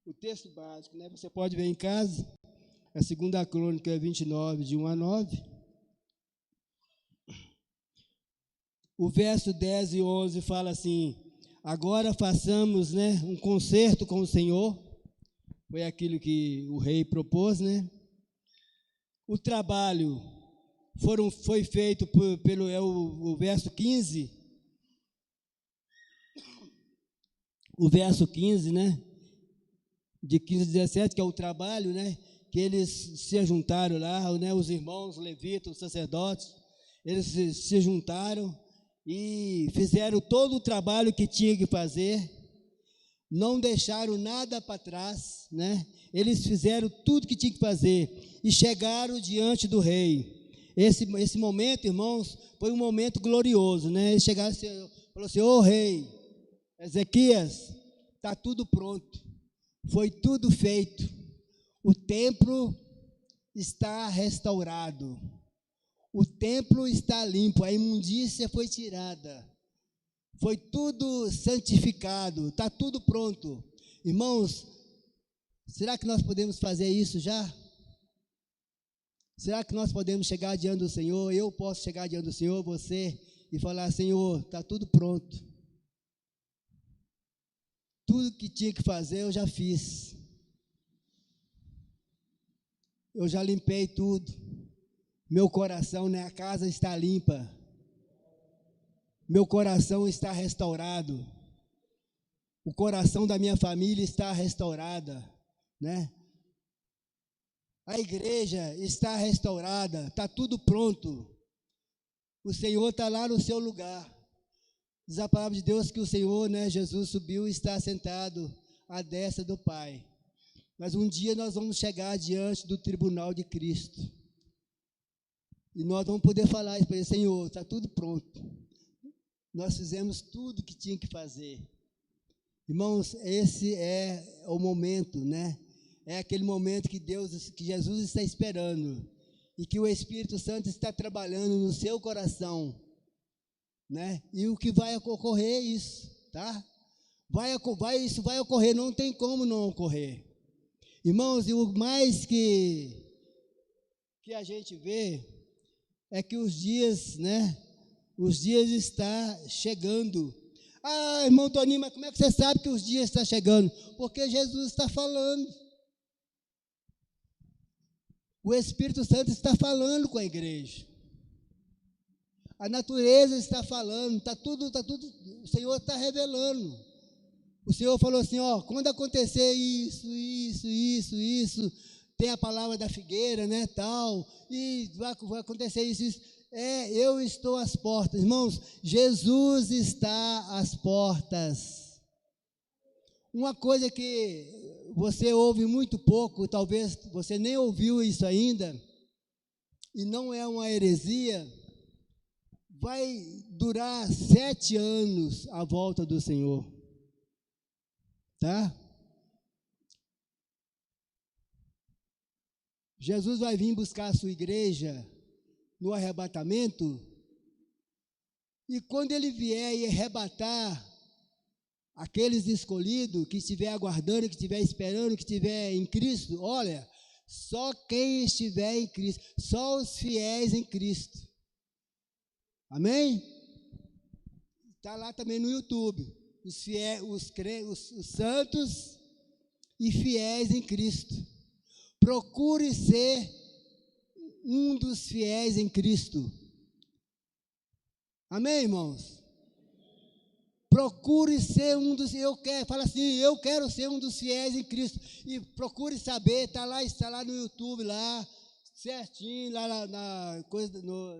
O texto básico, né? Você pode ver em casa. É 2 Crônica 29, de 1 a 9. O verso 10 e 11 fala assim: agora façamos, né, um concerto com o Senhor. Foi aquilo que o rei propôs, né? o trabalho foi feito pelo o verso 15, né? De 15 a 17, que é o trabalho, né? Que eles se juntaram lá, né? Os irmãos, os levitas, os sacerdotes, eles se juntaram e fizeram todo o trabalho que tinha que fazer, não deixaram nada para trás, né? Eles fizeram tudo que tinha que fazer e chegaram diante do rei. Esse momento, irmãos, foi um momento glorioso, né? Eles chegaram e falaram assim: ô rei, Ezequias, está tudo pronto, foi tudo feito, o templo está restaurado, o templo está limpo, a imundícia foi tirada, foi tudo santificado, está tudo pronto. Irmãos, será que nós podemos fazer isso já? Será que nós podemos chegar diante do Senhor? Eu posso chegar diante do Senhor, você, e falar: Senhor, está tudo pronto. Tudo que tinha que fazer eu já fiz. Eu já limpei tudo. Meu coração, né, a casa está limpa. Meu coração está restaurado. O coração da minha família está restaurada, né? A igreja está restaurada, está tudo pronto. O Senhor está lá no seu lugar. Diz a palavra de Deus que o Senhor, né, Jesus subiu e está sentado à destra do Pai. Mas um dia nós vamos chegar diante do tribunal de Cristo. E nós vamos poder falar isso para ele: Senhor, está tudo pronto. Nós fizemos tudo que tinha que fazer. Irmãos, esse é o momento, né? É aquele momento que Jesus está esperando e que o Espírito Santo está trabalhando no seu coração, né? E o que vai ocorrer é isso, tá? Isso vai ocorrer, não tem como não ocorrer. Irmãos, e o mais que a gente vê é que os dias, né? Os dias estão chegando. Ah, irmão Toninho, mas como é que você sabe que os dias estão chegando? Porque Jesus está falando. O Espírito Santo está falando com a igreja. A natureza está falando, está tudo, o Senhor está revelando. O Senhor falou assim: ó, quando acontecer isso, tem a palavra da figueira, né, tal, e vai acontecer isso. Eu estou às portas. Irmãos, Jesus está às portas. Uma coisa que você ouve muito pouco, talvez você nem ouviu isso ainda, e não é uma heresia, vai durar 7 anos a volta do Senhor, tá? Jesus vai vir buscar a sua igreja no arrebatamento, e quando ele vier e arrebatar aqueles escolhidos que estiver aguardando, que estiver esperando, que estiver em Cristo, olha, só quem estiver em Cristo, só os fiéis em Cristo. Amém? Está lá também no YouTube, os santos e fiéis em Cristo. Procure ser um dos fiéis em Cristo. Amém, irmãos? Procure ser um dos, fala assim: eu quero ser um dos fiéis em Cristo. E procure saber, está lá no YouTube, lá, certinho, lá na coisa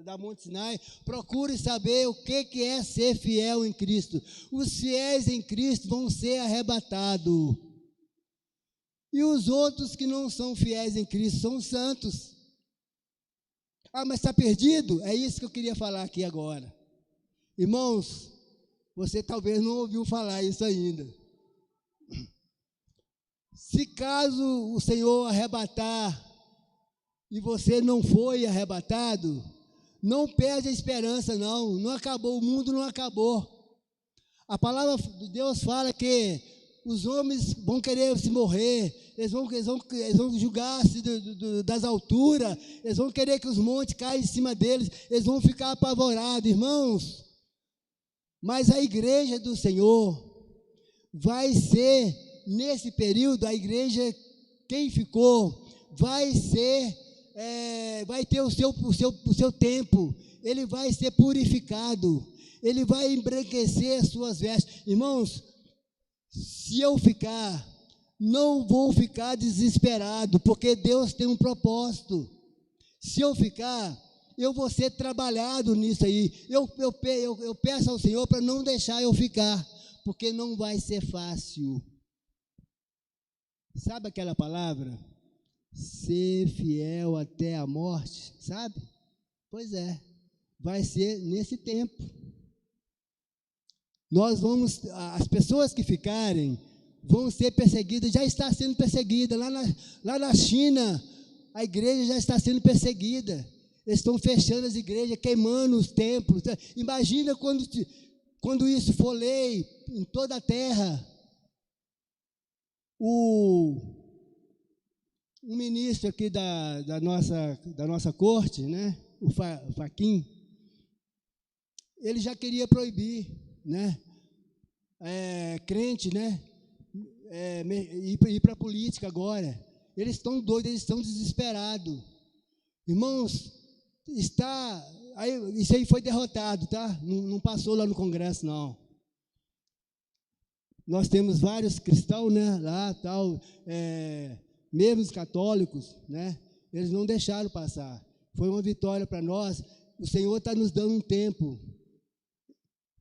da Monte Sinai. Procure saber o que é ser fiel em Cristo. Os fiéis em Cristo vão ser arrebatados. E os outros que não são fiéis em Cristo são santos. Ah, mas está perdido? É isso que eu queria falar aqui agora. Irmãos, você talvez não ouviu falar isso ainda. Se caso o Senhor arrebatar e você não foi arrebatado, não perde a esperança, não acabou, o mundo não acabou. A palavra de Deus fala que os homens vão querer se morrer, eles vão julgar-se das alturas, eles vão querer que os montes caiam em cima deles, eles vão ficar apavorados, irmãos. Mas a igreja do Senhor vai ser, nesse período, a igreja, quem ficou, vai ser vai ter o seu tempo, ele vai ser purificado, ele vai embranquecer as suas vestes. Irmãos, se eu ficar, não vou ficar desesperado, porque Deus tem um propósito. Se eu ficar, eu vou ser trabalhado nisso aí. Eu peço ao Senhor para não deixar eu ficar, porque não vai ser fácil. Sabe aquela palavra? Ser fiel até a morte, sabe? Pois é, vai ser nesse tempo. As pessoas que ficarem vão ser perseguidas, já está sendo perseguida. Lá na China, a igreja já está sendo perseguida. Eles estão fechando as igrejas, queimando os templos. Imagina quando isso for lei em toda a terra. Um ministro aqui da nossa corte, né, o Fachin, ele já queria proibir, né, crente, né, ir para a política agora. Eles estão doidos, eles estão desesperados. Irmãos, isso aí foi derrotado, tá? Não passou lá no Congresso, não. Nós temos vários cristãos, né, lá, tal, mesmo os católicos, né, eles não deixaram passar. Foi uma vitória para nós. O Senhor está nos dando um tempo.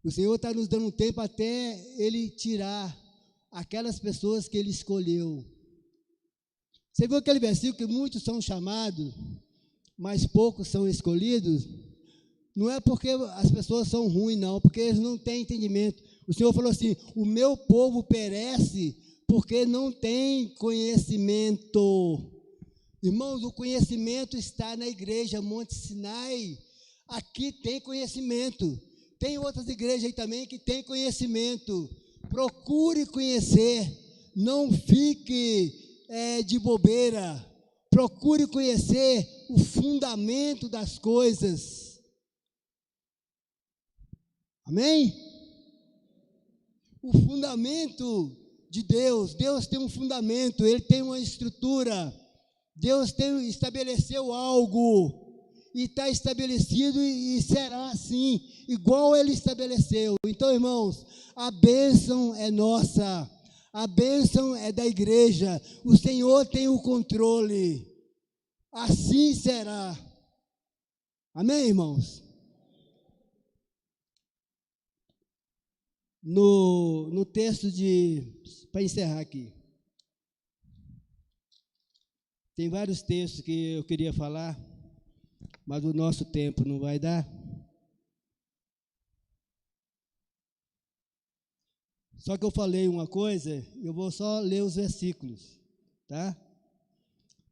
O Senhor está nos dando um tempo até Ele tirar aquelas pessoas que Ele escolheu. Você viu aquele versículo que muitos são chamados, mas poucos são escolhidos? Não é porque as pessoas são ruins, não, porque eles não têm entendimento. O Senhor falou assim: o meu povo perece porque não tem conhecimento. Irmãos, o conhecimento está na igreja Monte Sinai. Aqui tem conhecimento. Tem outras igrejas aí também que tem conhecimento. Procure conhecer. Não fique de bobeira. Procure conhecer o fundamento das coisas. Amém? O fundamento de Deus. Deus tem um fundamento, Ele tem uma estrutura. Deus estabeleceu algo, e está estabelecido e será assim, igual Ele estabeleceu. Então, irmãos, a bênção é nossa, a bênção é da igreja, o Senhor tem o controle, assim será. Amém, irmãos? No texto para encerrar aqui, tem vários textos que eu queria falar, mas o nosso tempo não vai dar. Só que eu falei uma coisa, eu vou só ler os versículos, tá?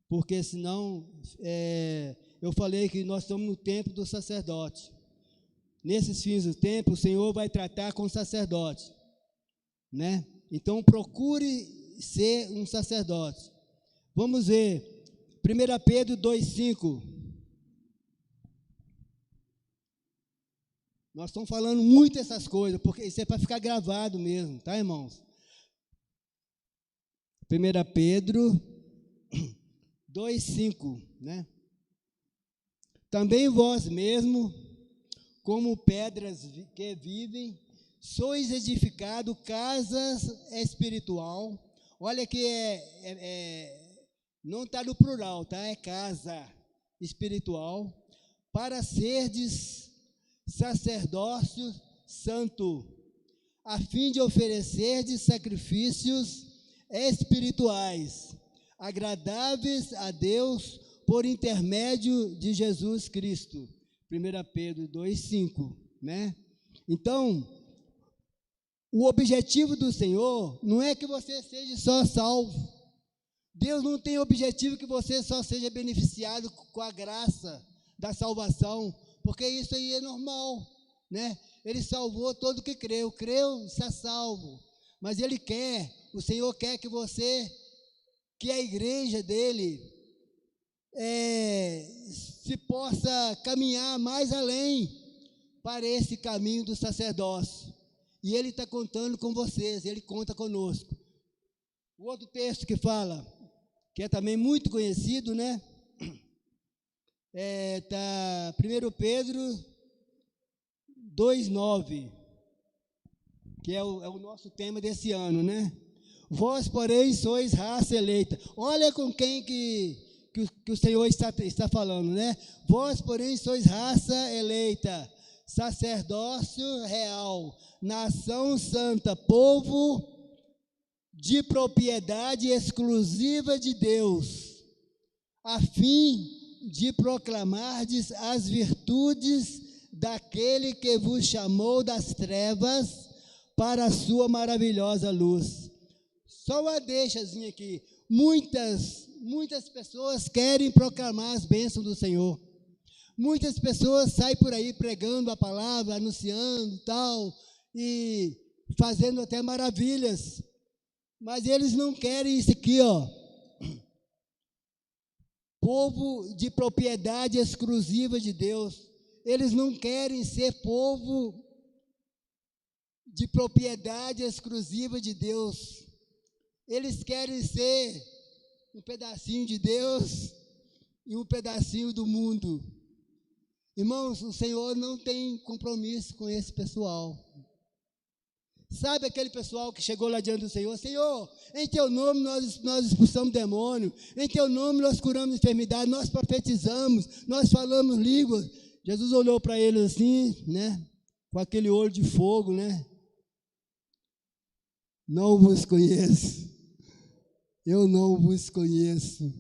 Porque senão, eu falei que nós estamos no tempo do sacerdote. Nesses fins do tempo, o Senhor vai tratar com o sacerdote, né? Então, procure ser um sacerdote. Vamos ver, 1 Pedro 2,5. Nós estamos falando muito dessas coisas, porque isso é para ficar gravado mesmo, tá, irmãos? 1 Pedro 2,5, né? Também vós mesmo, como pedras que vivem, sois edificado casas espiritual. Olha que não está no plural, tá? É casa espiritual, para serdes sacerdócio santo, a fim de oferecerdes sacrifícios espirituais, agradáveis a Deus, por intermédio de Jesus Cristo. 1 Pedro 2,5, né? Então, o objetivo do Senhor não é que você seja só salvo. Deus não tem objetivo que você só seja beneficiado com a graça da salvação, porque isso aí é normal, né? Ele salvou todo que creu, está salvo. Mas o Senhor quer que a igreja dele se possa caminhar mais além para esse caminho do sacerdócio. E Ele está contando com vocês, Ele conta conosco. O outro texto que fala, que é também muito conhecido, né? Tá 1 Pedro 2,9, que é o nosso tema desse ano, né? Vós, porém, sois raça eleita. Olha com quem que o Senhor está falando, né? Vós, porém, sois raça eleita, sacerdócio real, nação santa, povo de propriedade exclusiva de Deus, a fim de proclamardes as virtudes daquele que vos chamou das trevas para a sua maravilhosa luz. Só uma deixazinha aqui. Muitas pessoas querem proclamar as bênçãos do Senhor. Muitas pessoas saem por aí pregando a palavra, anunciando tal, e fazendo até maravilhas. Mas eles não querem isso aqui, ó. Povo de propriedade exclusiva de Deus. Eles não querem ser povo de propriedade exclusiva de Deus. Eles querem ser um pedacinho de Deus e um pedacinho do mundo. Irmãos, o Senhor não tem compromisso com esse pessoal. Sabe aquele pessoal que chegou lá diante do Senhor? Senhor, em teu nome nós expulsamos demônio, em teu nome nós curamos enfermidade, nós profetizamos, nós falamos línguas. Jesus olhou para eles assim, né? Com aquele olho de fogo, né? Não vos conheço. Eu não vos conheço.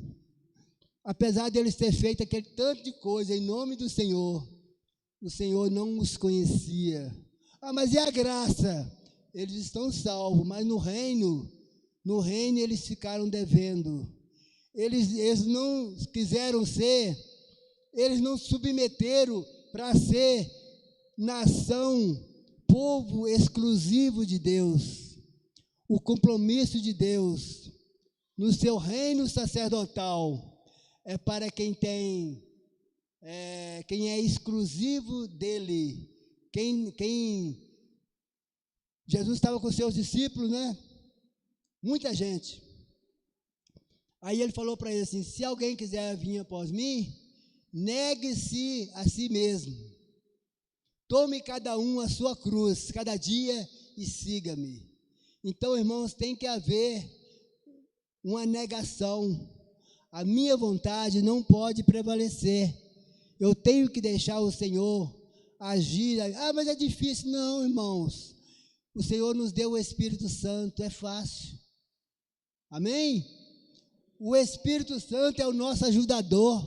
Apesar deles ter feito aquele tanto de coisa em nome do Senhor, o Senhor não os conhecia. Ah, mas e a graça? Eles estão salvos, mas no reino eles ficaram devendo. Eles não quiseram ser, eles não submeteram para ser nação, povo exclusivo de Deus. O compromisso de Deus no seu reino sacerdotal é para quem é exclusivo dele. Jesus estava com seus discípulos, né? Muita gente. Aí ele falou para eles assim: se alguém quiser vir após mim, negue-se a si mesmo. Tome cada um a sua cruz, cada dia, e siga-me. Então, irmãos, tem que haver uma negação. A minha vontade não pode prevalecer. Eu tenho que deixar o Senhor agir. Ah, mas é difícil. Não, irmãos. O Senhor nos deu o Espírito Santo, é fácil. Amém? O Espírito Santo é o nosso ajudador.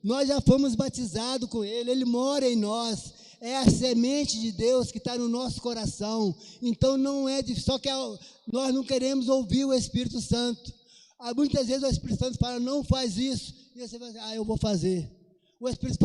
Nós já fomos batizados com Ele, Ele mora em nós. É a semente de Deus que está no nosso coração. Então não é difícil, só que nós não queremos ouvir o Espírito Santo. Muitas vezes o Espírito Santo fala, não faz isso. E você vai dizer, eu vou fazer. O Espírito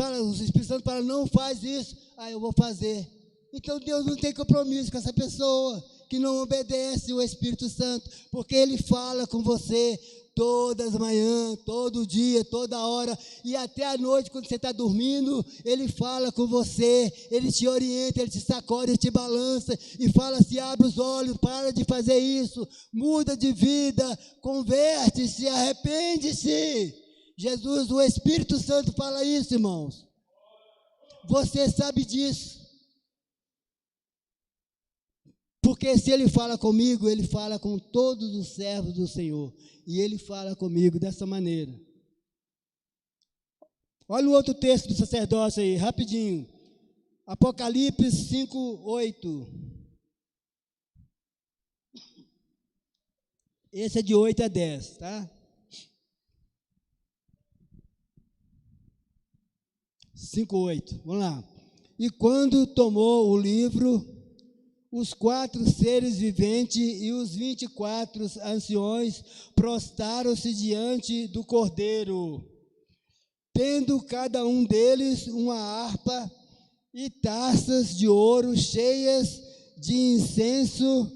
Santo fala, não faz isso. Eu vou fazer. Então Deus não tem compromisso com essa pessoa que não obedece o Espírito Santo, porque Ele fala com você todas as manhãs, todo dia, toda hora, e até à noite, quando você está dormindo, Ele fala com você, Ele te orienta, Ele te sacode, Ele te balança, e fala assim, abre os olhos, para de fazer isso, muda de vida, converte-se, arrepende-se. Jesus, o Espírito Santo fala isso, irmãos. Você sabe disso. Porque se Ele fala comigo, Ele fala com todos os servos do Senhor. E Ele fala comigo dessa maneira. Olha o outro texto do sacerdócio aí, rapidinho. Apocalipse 5:8. Esse é de 8 a 10, tá? 5:8, vamos lá. E quando tomou o livro, os 4 seres viventes e os 24 anciões prostraram-se diante do Cordeiro, tendo cada um deles uma harpa e taças de ouro cheias de incenso,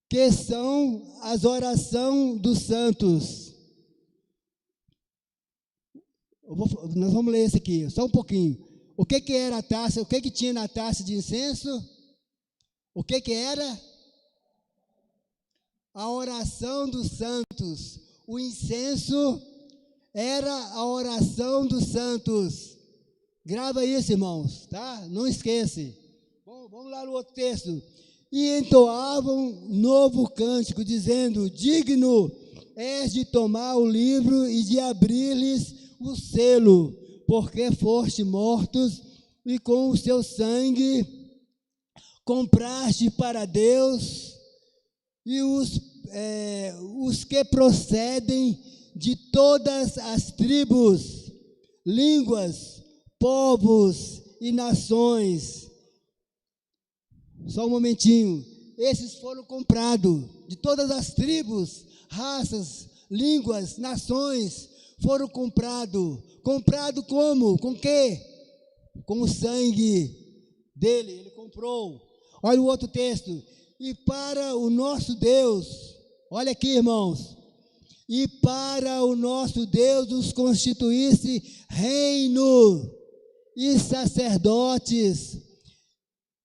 que são as orações dos santos. Nós vamos ler esse aqui, só um pouquinho. O que era a taça? O que tinha na taça de incenso? O que era? A oração dos santos. O incenso era a oração dos santos. Grava isso, irmãos, tá? Não esquece. Bom, vamos lá no outro texto. E entoavam novo cântico, dizendo: digno és de tomar o livro e de abrir-lhes o selo, porque foste mortos e com o seu sangue compraste para Deus e os que procedem de todas as tribos, línguas, povos e nações. Só um momentinho. Esses foram comprados de todas as tribos, raças, línguas, nações, foram comprados. Comprado como? Com quê? Com o sangue dele, ele comprou. Olha o outro texto. E para o nosso Deus, olha aqui, irmãos, e para o nosso Deus os constituísse reino e sacerdotes,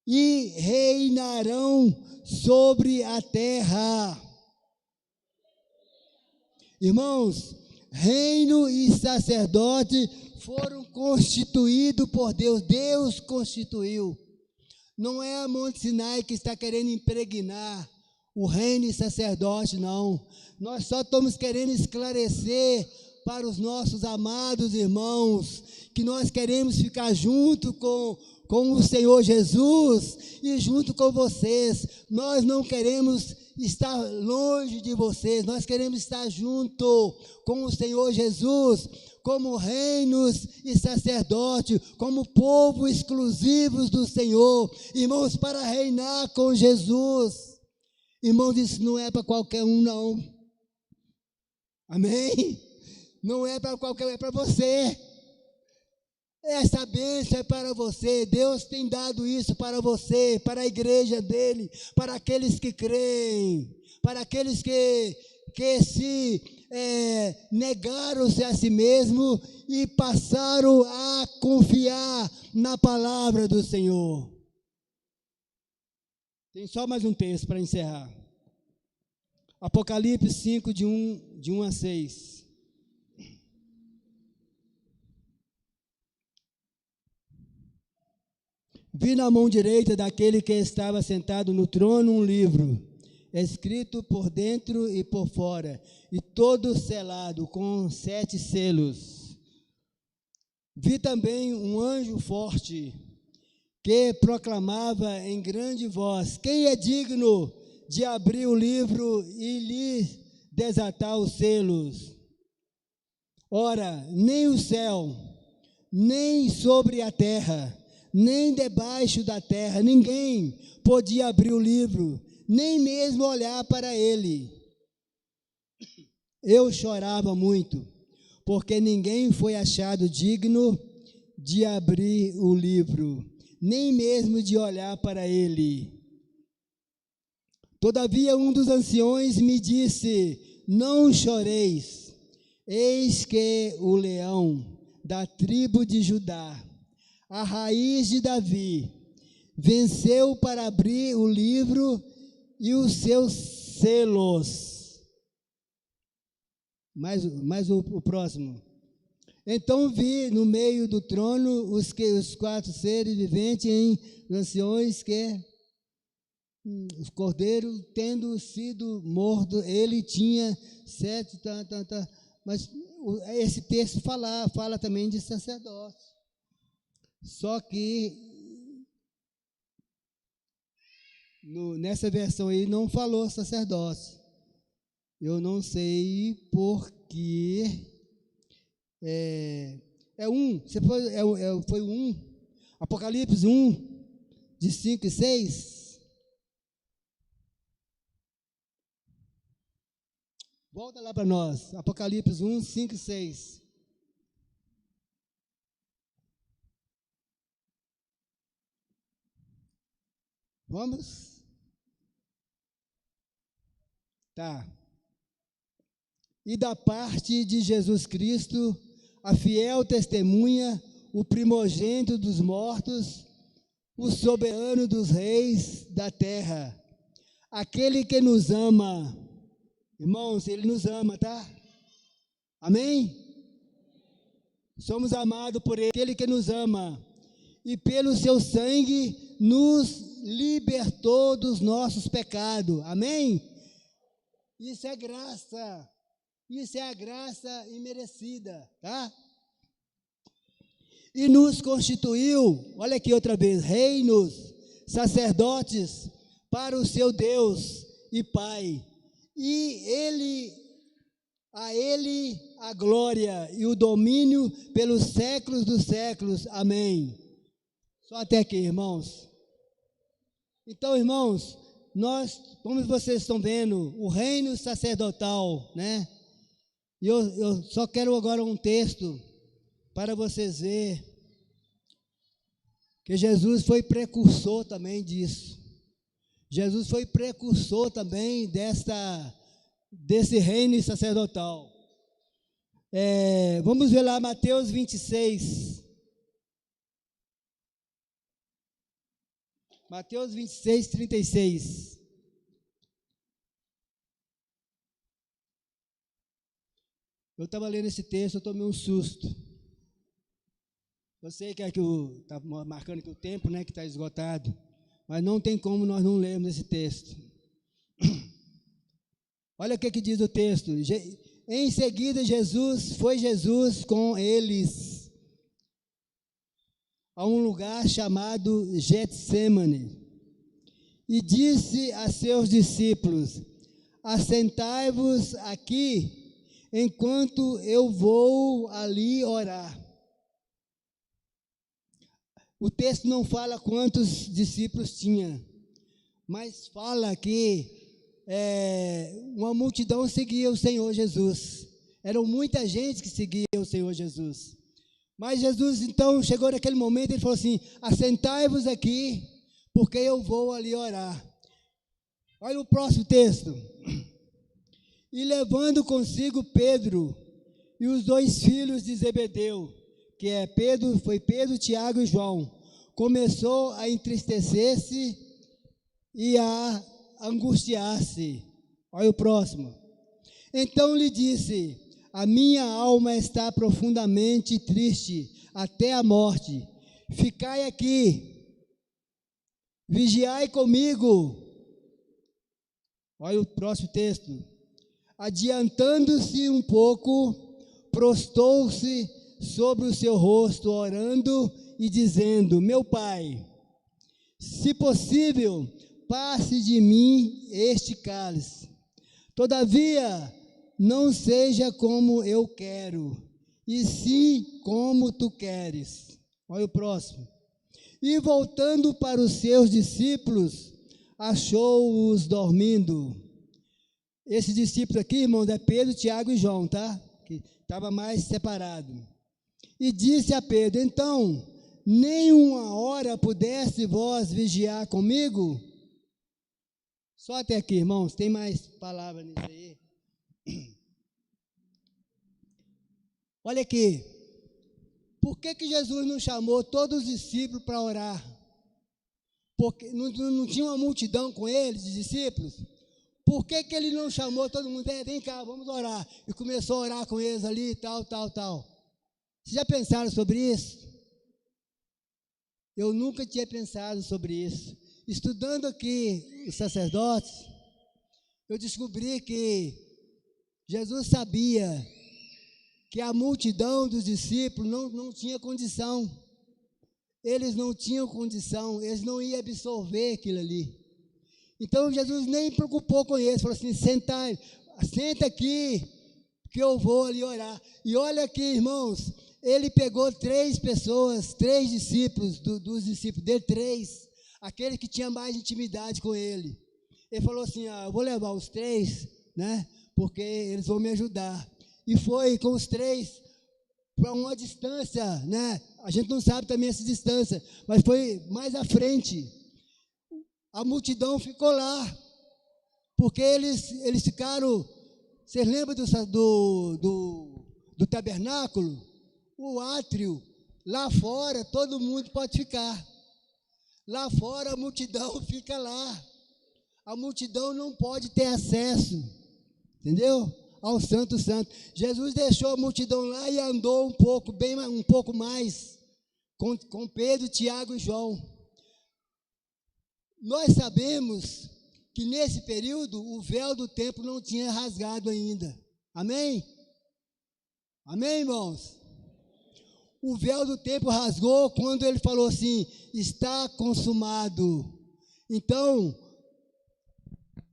e reinarão sobre a terra. Irmãos, reino e sacerdote foram constituídos por Deus. Deus constituiu. Não é a Monte Sinai que está querendo impregnar o reino e sacerdote, não. Nós só estamos querendo esclarecer para os nossos amados irmãos que nós queremos ficar junto com o Senhor Jesus e junto com vocês. Nós não queremos estar longe de vocês, nós queremos estar junto com o Senhor Jesus, como reinos e sacerdote, como povo exclusivos do Senhor, irmãos, para reinar com Jesus. Irmãos, isso não é para qualquer um, não. Amém? Não é para qualquer um, é para você. Essa bênção é para você. Deus tem dado isso para você, para a igreja dele, para aqueles que creem, para aqueles que se negaram-se a si mesmo e passaram a confiar na palavra do Senhor. Tem só mais um texto para encerrar. Apocalipse 5, de 1 a 6. Vi na mão direita daquele que estava sentado no trono um livro, escrito por dentro e por fora, e todo selado com 7 selos. Vi também um anjo forte, que proclamava em grande voz: quem é digno de abrir o livro e lhe desatar os selos? Ora, nem o céu, nem sobre a terra, nem debaixo da terra, ninguém podia abrir o livro, nem mesmo olhar para ele. Eu chorava muito, porque ninguém foi achado digno de abrir o livro, nem mesmo de olhar para ele. Todavia um dos anciões me disse: não choreis, eis que o leão da tribo de Judá, a raiz de Davi, venceu para abrir o livro e os seus selos. Mais o próximo. Então vi no meio do trono os 4 seres viventes em anciões que os cordeiros, tendo sido morto, ele tinha 7, mas esse texto fala também de sacerdócio. Só que nessa versão aí não falou sacerdócio. Eu não sei porque foi 1, Apocalipse 1, de 5 e 6. Volta lá para nós, Apocalipse 1, 5 e 6. Vamos? Tá. E da parte de Jesus Cristo, a fiel testemunha, o primogênito dos mortos, o soberano dos reis da terra, aquele que nos ama. Irmãos, ele nos ama, tá? Amém? somos amados por Ele, aquele que nos ama, e pelo seu sangue nos libertou dos nossos pecados. Amém? Isso é graça. Isso é a graça imerecida, tá? E nos constituiu, olha aqui outra vez, reinos, sacerdotes para o seu Deus e Pai. E a Ele a glória e o domínio pelos séculos dos séculos. Amém. Só até aqui, irmãos. Então, irmãos, nós, como vocês estão vendo, o reino sacerdotal, né? E eu só quero agora um texto para vocês verem que Jesus foi precursor também disso. Jesus foi precursor também desse reino sacerdotal. Vamos ver lá Mateus 26. Mateus 26, 36. Eu estava lendo esse texto, eu tomei um susto. Eu sei que está marcando aqui o tempo, né, que está esgotado, mas não tem como nós não lermos esse texto. Olha o que diz o texto. Em seguida, Jesus com eles a um lugar chamado Getsemane e disse a seus discípulos: assentai-vos aqui enquanto eu vou ali orar. O texto não fala quantos discípulos tinha, mas fala que uma multidão seguia o Senhor Jesus. Era muita gente que seguia o Senhor Jesus. Mas Jesus, então, chegou naquele momento, ele falou assim: assentai-vos aqui, porque eu vou ali orar. Olha o próximo texto. E levando consigo Pedro e os 2 filhos de Zebedeu, que foi Pedro, Tiago e João, começou a entristecer-se e a angustiar-se. Olha o próximo. Então lhe disse: a minha alma está profundamente triste até a morte. Ficai aqui, vigiai comigo. Olha o próximo texto. Adiantando-se um pouco, prostou-se sobre o seu rosto, orando e dizendo: meu Pai, se possível, passe de mim este cálice. Todavia, não seja como eu quero, e sim como tu queres. Olha o próximo. E voltando para os seus discípulos, achou-os dormindo. Esses discípulos aqui, irmãos, é Pedro, Tiago e João, tá? Que estava mais separado. E disse a Pedro: então, nem uma hora pudesse vós vigiar comigo? Só até aqui, irmãos, tem mais palavras nisso aí. Olha aqui, por que Jesus não chamou todos os discípulos para orar? Porque não tinha uma multidão com eles, os discípulos? Por que ele não chamou todo mundo? Vem cá, vamos orar. E começou a orar com eles ali, tal. Vocês já pensaram sobre isso? Eu nunca tinha pensado sobre isso. Estudando aqui os sacerdotes, eu descobri que Jesus sabia que a multidão dos discípulos não tinha condição. Eles não tinham condição, eles não iam absorver aquilo ali. Então Jesus nem preocupou com eles, falou assim: senta aqui, que eu vou ali orar. E olha aqui, irmãos, ele pegou 3 pessoas, 3 discípulos, dos discípulos dele, 3, aqueles que tinham mais intimidade com ele. Ele falou assim: eu vou levar os 3, né, porque eles vão me ajudar. E foi com os 3 para uma distância, né, a gente não sabe também essa distância, mas foi mais à frente. A multidão ficou lá, porque eles ficaram. Vocês lembram do tabernáculo? O átrio, lá fora todo mundo pode ficar. Lá fora a multidão fica lá. A multidão não pode ter acesso, entendeu? ao Santo Santo. Jesus deixou a multidão lá e andou um pouco mais com Pedro, Tiago e João. Nós sabemos que nesse período o véu do templo não tinha rasgado ainda. Amém? Amém, irmãos? O véu do templo rasgou quando ele falou assim: está consumado. Então,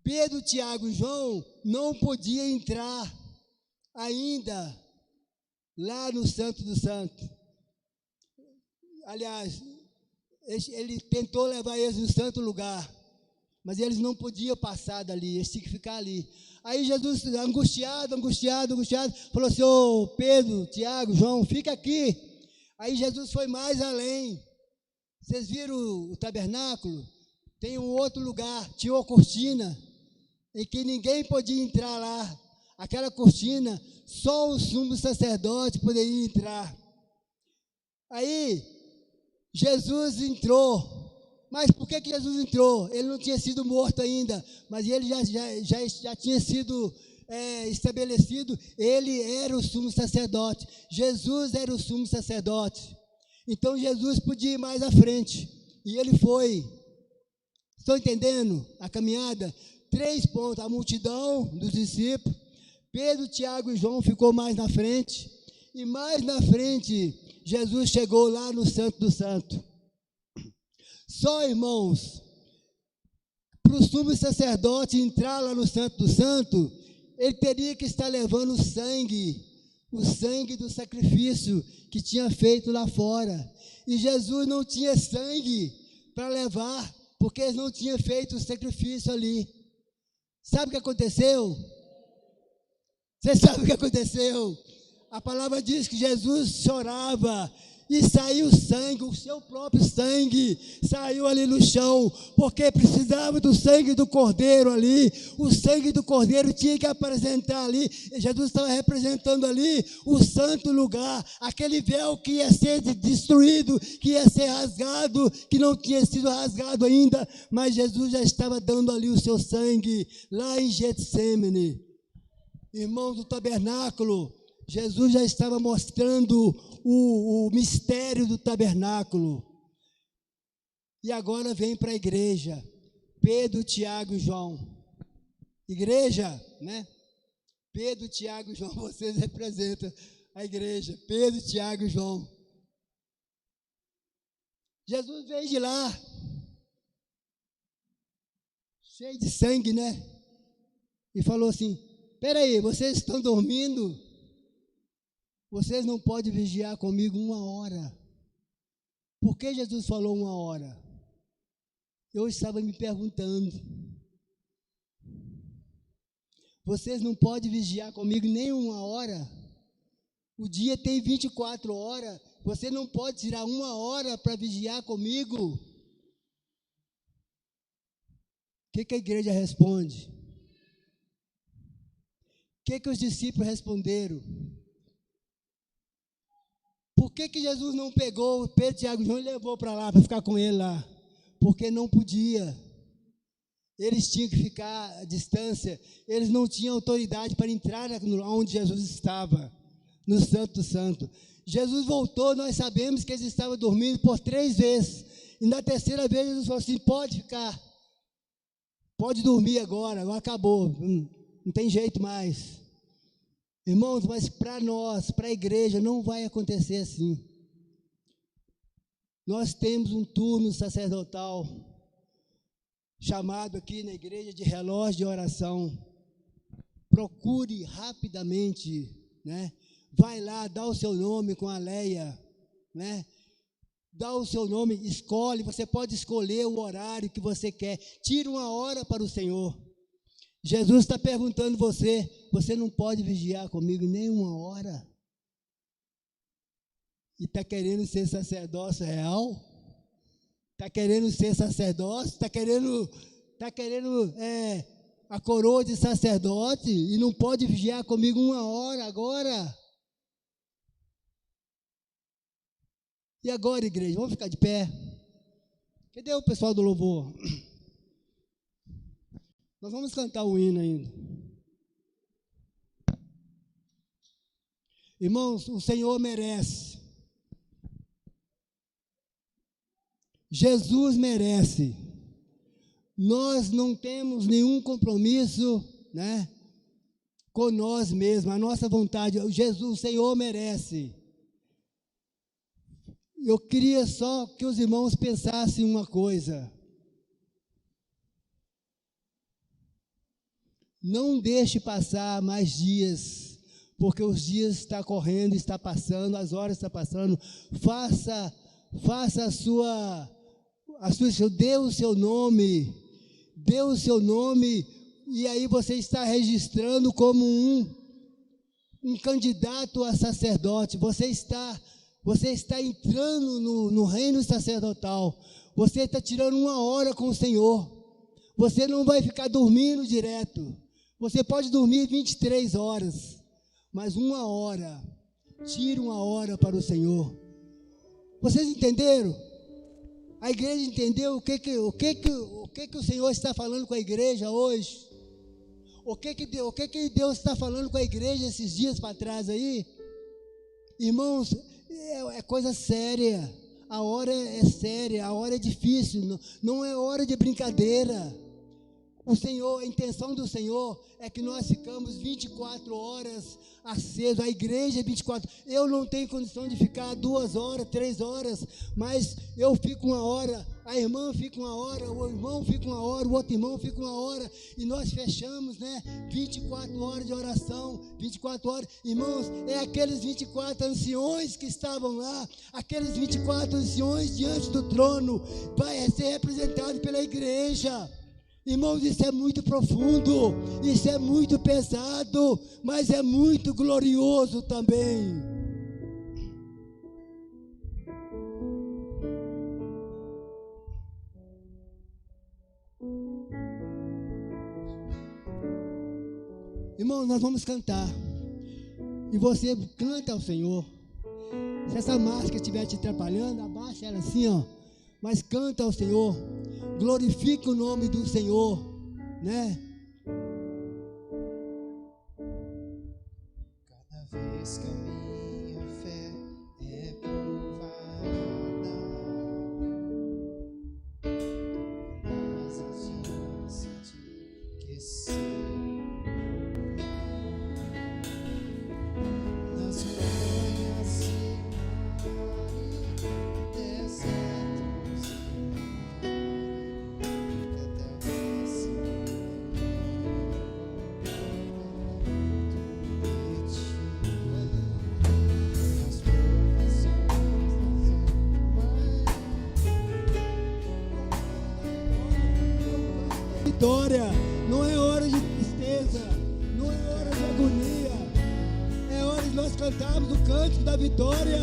Pedro, Tiago e João não podiam entrar ainda lá no Santo do Santo. Aliás, ele tentou levar eles no santo lugar, mas eles não podiam passar dali, eles tinham que ficar ali. Aí Jesus, angustiado, falou assim: ô Pedro, Tiago, João, fica aqui. Aí Jesus foi mais além. Vocês viram o tabernáculo? Tem um outro lugar, tinha uma cortina, em que ninguém podia entrar lá. Aquela cortina, só o sumo sacerdote poderia entrar. Aí, Jesus entrou. Mas por que Jesus entrou? Ele não tinha sido morto ainda, mas ele já tinha sido estabelecido. Ele era o sumo sacerdote. Jesus era o sumo sacerdote. Então, Jesus podia ir mais à frente. E ele foi. Estão entendendo a caminhada? 3 pontos. A multidão dos discípulos. Pedro, Tiago e João ficou mais na frente. E mais na frente, Jesus chegou lá no Santo do Santo. Só, irmãos, para o sumo sacerdote entrar lá no Santo do Santo, ele teria que estar levando o sangue do sacrifício que tinha feito lá fora. E Jesus não tinha sangue para levar, porque eles não tinham feito o sacrifício ali. Sabe o que aconteceu? Você sabe o que aconteceu? A palavra diz que Jesus chorava e saiu sangue, o seu próprio sangue saiu ali no chão, porque precisava do sangue do Cordeiro ali. O sangue do Cordeiro tinha que apresentar ali. Jesus estava representando ali o santo lugar, aquele véu que ia ser destruído, que ia ser rasgado, que não tinha sido rasgado ainda, mas Jesus já estava dando ali o seu sangue lá em Getsêmani. Irmãos do tabernáculo, Jesus já estava mostrando o mistério do tabernáculo. E agora vem para a igreja. Pedro, Tiago e João. Igreja, né? Pedro, Tiago e João, vocês representam a igreja. Pedro, Tiago e João. Jesus veio de lá, cheio de sangue, né? E falou assim: espera aí, vocês estão dormindo? Vocês não podem vigiar comigo 1 hora. Por que Jesus falou 1 hora? Eu estava me perguntando. Vocês não podem vigiar comigo nem 1 hora? O dia tem 24 horas. Você não pode tirar 1 hora para vigiar comigo? O que a igreja responde? O que os discípulos responderam? Por que Jesus não pegou Pedro, Tiago e João e levou para lá, para ficar com ele lá? Porque não podia. Eles tinham que ficar à distância. Eles não tinham autoridade para entrar onde Jesus estava, no Santo Santo. Jesus voltou, nós sabemos que eles estavam dormindo por 3 vezes. E na 3ª vez Jesus falou assim: pode ficar. Pode dormir agora acabou. Não tem jeito mais. Irmãos, mas para nós, para a igreja, não vai acontecer assim. Nós temos um turno sacerdotal, chamado aqui na igreja de relógio de oração. Procure rapidamente, né? Vai lá, dá o seu nome com a Leia, né? Dá o seu nome, escolhe, você pode escolher o horário que você quer. Tira 1 hora para o Senhor. Jesus está perguntando você não pode vigiar comigo nem 1 hora? E está querendo ser sacerdócio real? Está querendo ser sacerdócio? Está querendo a coroa de sacerdote e não pode vigiar comigo 1 hora agora? E agora, igreja? Vamos ficar de pé? Cadê o pessoal do louvor? Nós vamos cantar um hino ainda. Irmãos, o Senhor merece. Jesus merece. Nós não temos nenhum compromisso, né, com nós mesmos, a nossa vontade. Jesus, o Senhor merece. Eu queria só que os irmãos pensassem uma coisa. Não deixe passar mais dias, porque os dias estão correndo, está passando, as horas estão passando. Faça dê o seu nome, e aí você está registrando como um candidato a sacerdote. Você está entrando no reino sacerdotal. Você está tirando 1 hora com o Senhor. Você não vai ficar dormindo direto. Você pode dormir 23 horas, mas 1 hora, tire 1 hora para o Senhor. Vocês entenderam? A igreja entendeu o que o Senhor está falando com a igreja hoje? O que Deus está falando com a igreja esses dias para trás aí? Irmãos, é coisa séria. A hora é séria, a hora é difícil, não é hora de brincadeira. O Senhor, a intenção do Senhor é que nós ficamos 24 horas acesos, a igreja é 24. Eu não tenho condição de ficar 2 horas, 3 horas, mas eu fico 1 hora, a irmã fica 1 hora, o irmão fica 1 hora, o outro irmão fica 1 hora, e nós fechamos, 24 horas de oração, 24 horas. Irmãos, é aqueles 24 anciões que estavam lá, aqueles 24 anciões diante do trono, vai ser representado pela igreja. Irmãos, isso é muito profundo, isso é muito pesado, mas é muito glorioso também. Irmãos, nós vamos cantar, e você canta ao Senhor. Se essa máscara estiver te atrapalhando, abaixa ela assim, mas canta ao Senhor, glorifica o nome do Senhor, Cada vez que a minha fé é provada, nas ansias de aquecer, nas montanhas e desertos vitória, não é hora de tristeza, não é hora de agonia, é hora de nós cantarmos o cântico da vitória.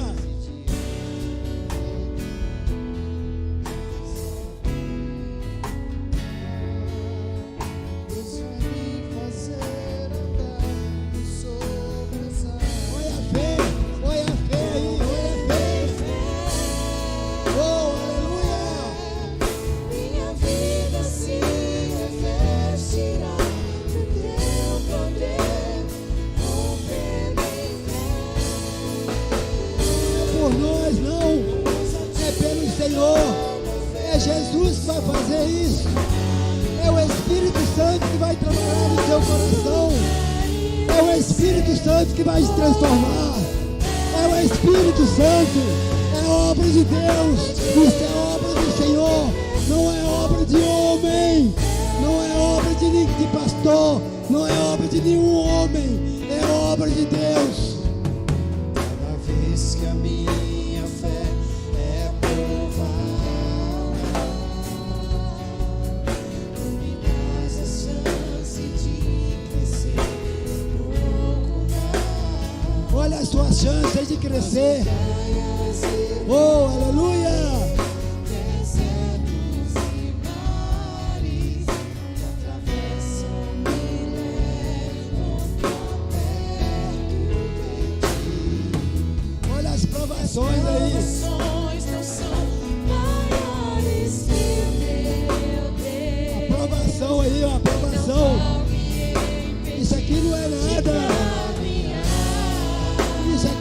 É Jesus que vai fazer isso. É o Espírito Santo que vai trabalhar no seu coração. É o Espírito Santo que vai te transformar. É o Espírito Santo. É obra de Deus. Isso é obra do Senhor. Não é obra de homem. Não é obra de pastor. Não é obra de nenhum homem. É obra de Deus. Cada vez que a minha fé é provada, dominas a chance de crescer um pouco mais. Olha as suas chances de crescer. Oh, aleluia! Desertos e mares que atravessam me levam pra perto de ti. Olha as provações aí. Provações não são maiores que o meu Deus. A provação aí, a provação. Isso aqui não é nada. Isso aqui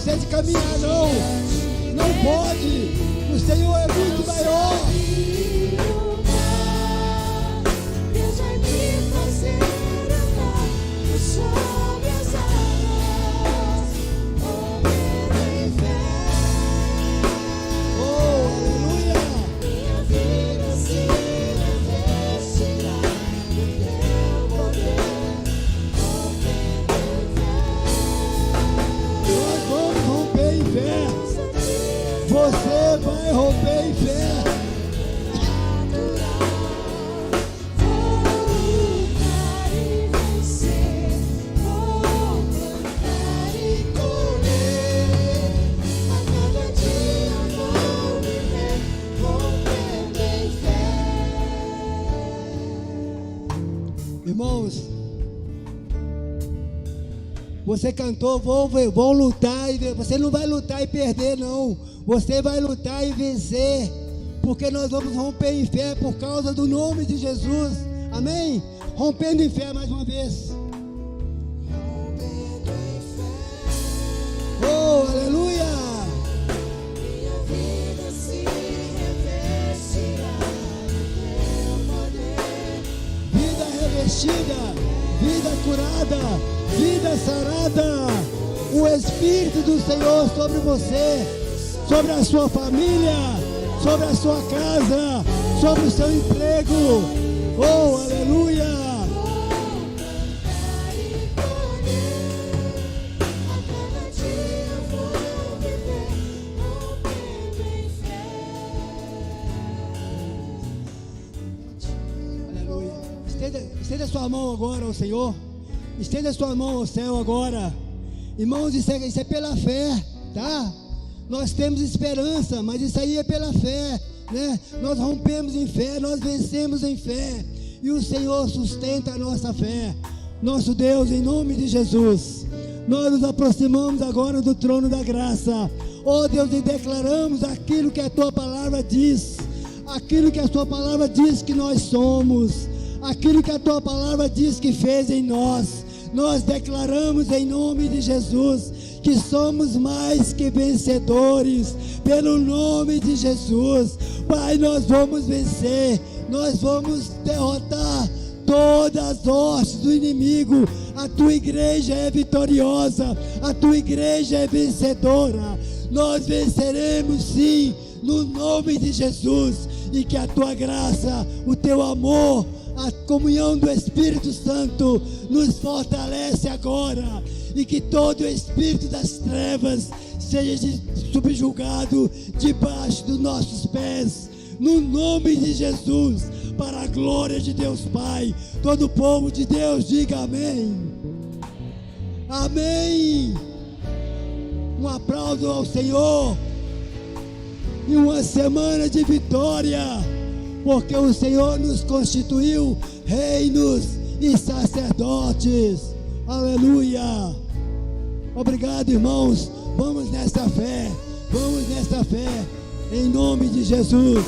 você de caminhar, não. Não pode. O Senhor é muito maior. Deus vai me fazer andar sobre as águas, correndo em fé. Oh, aleluia. Minha vida se revestirá do teu poder, correndo em fé. Nós vamos romper em fé. Você vai romper em fé. Irmãos, você cantou, vão lutar, e você não vai lutar e perder, não. Você vai lutar e vencer, porque nós vamos romper em fé por causa do nome de Jesus. Amém? Rompendo em fé mais uma vez. Oh, aleluia! Minha vida se revestirá do teu poder. Vida revestida, vida curada, vida sarada. O Espírito do Senhor sobre você, sobre a sua família, sobre a sua casa, sobre o seu emprego. Oh, aleluia! Aleluia. Estenda sua mão agora ao Senhor. Estenda sua mão ao céu agora. Irmãos, isso é pela fé, tá? Nós temos esperança, mas isso aí é pela fé, né? Nós rompemos em fé, nós vencemos em fé, e o Senhor sustenta a nossa fé. Nosso Deus, em nome de Jesus, nós nos aproximamos agora do trono da graça. Oh Deus, e declaramos aquilo que a Tua palavra diz, aquilo que a Tua palavra diz que nós somos, aquilo que a Tua palavra diz que fez em nós. Nós declaramos em nome de Jesus que somos mais que vencedores, pelo nome de Jesus. Pai, nós vamos vencer, nós vamos derrotar todas as hostes do inimigo. A Tua igreja é vitoriosa, a Tua igreja é vencedora. Nós venceremos sim, no nome de Jesus, e que a Tua graça, o Teu amor, a comunhão do Espírito Santo nos fortalece agora, e que todo o espírito das trevas seja subjugado debaixo dos nossos pés, no nome de Jesus, para a glória de Deus Pai. Todo o povo de Deus diga amém. Amém. Um aplauso ao Senhor, e uma semana de vitória, porque o Senhor nos constituiu reinos e sacerdotes. Aleluia. Obrigado, irmãos. Vamos nessa fé, em nome de Jesus.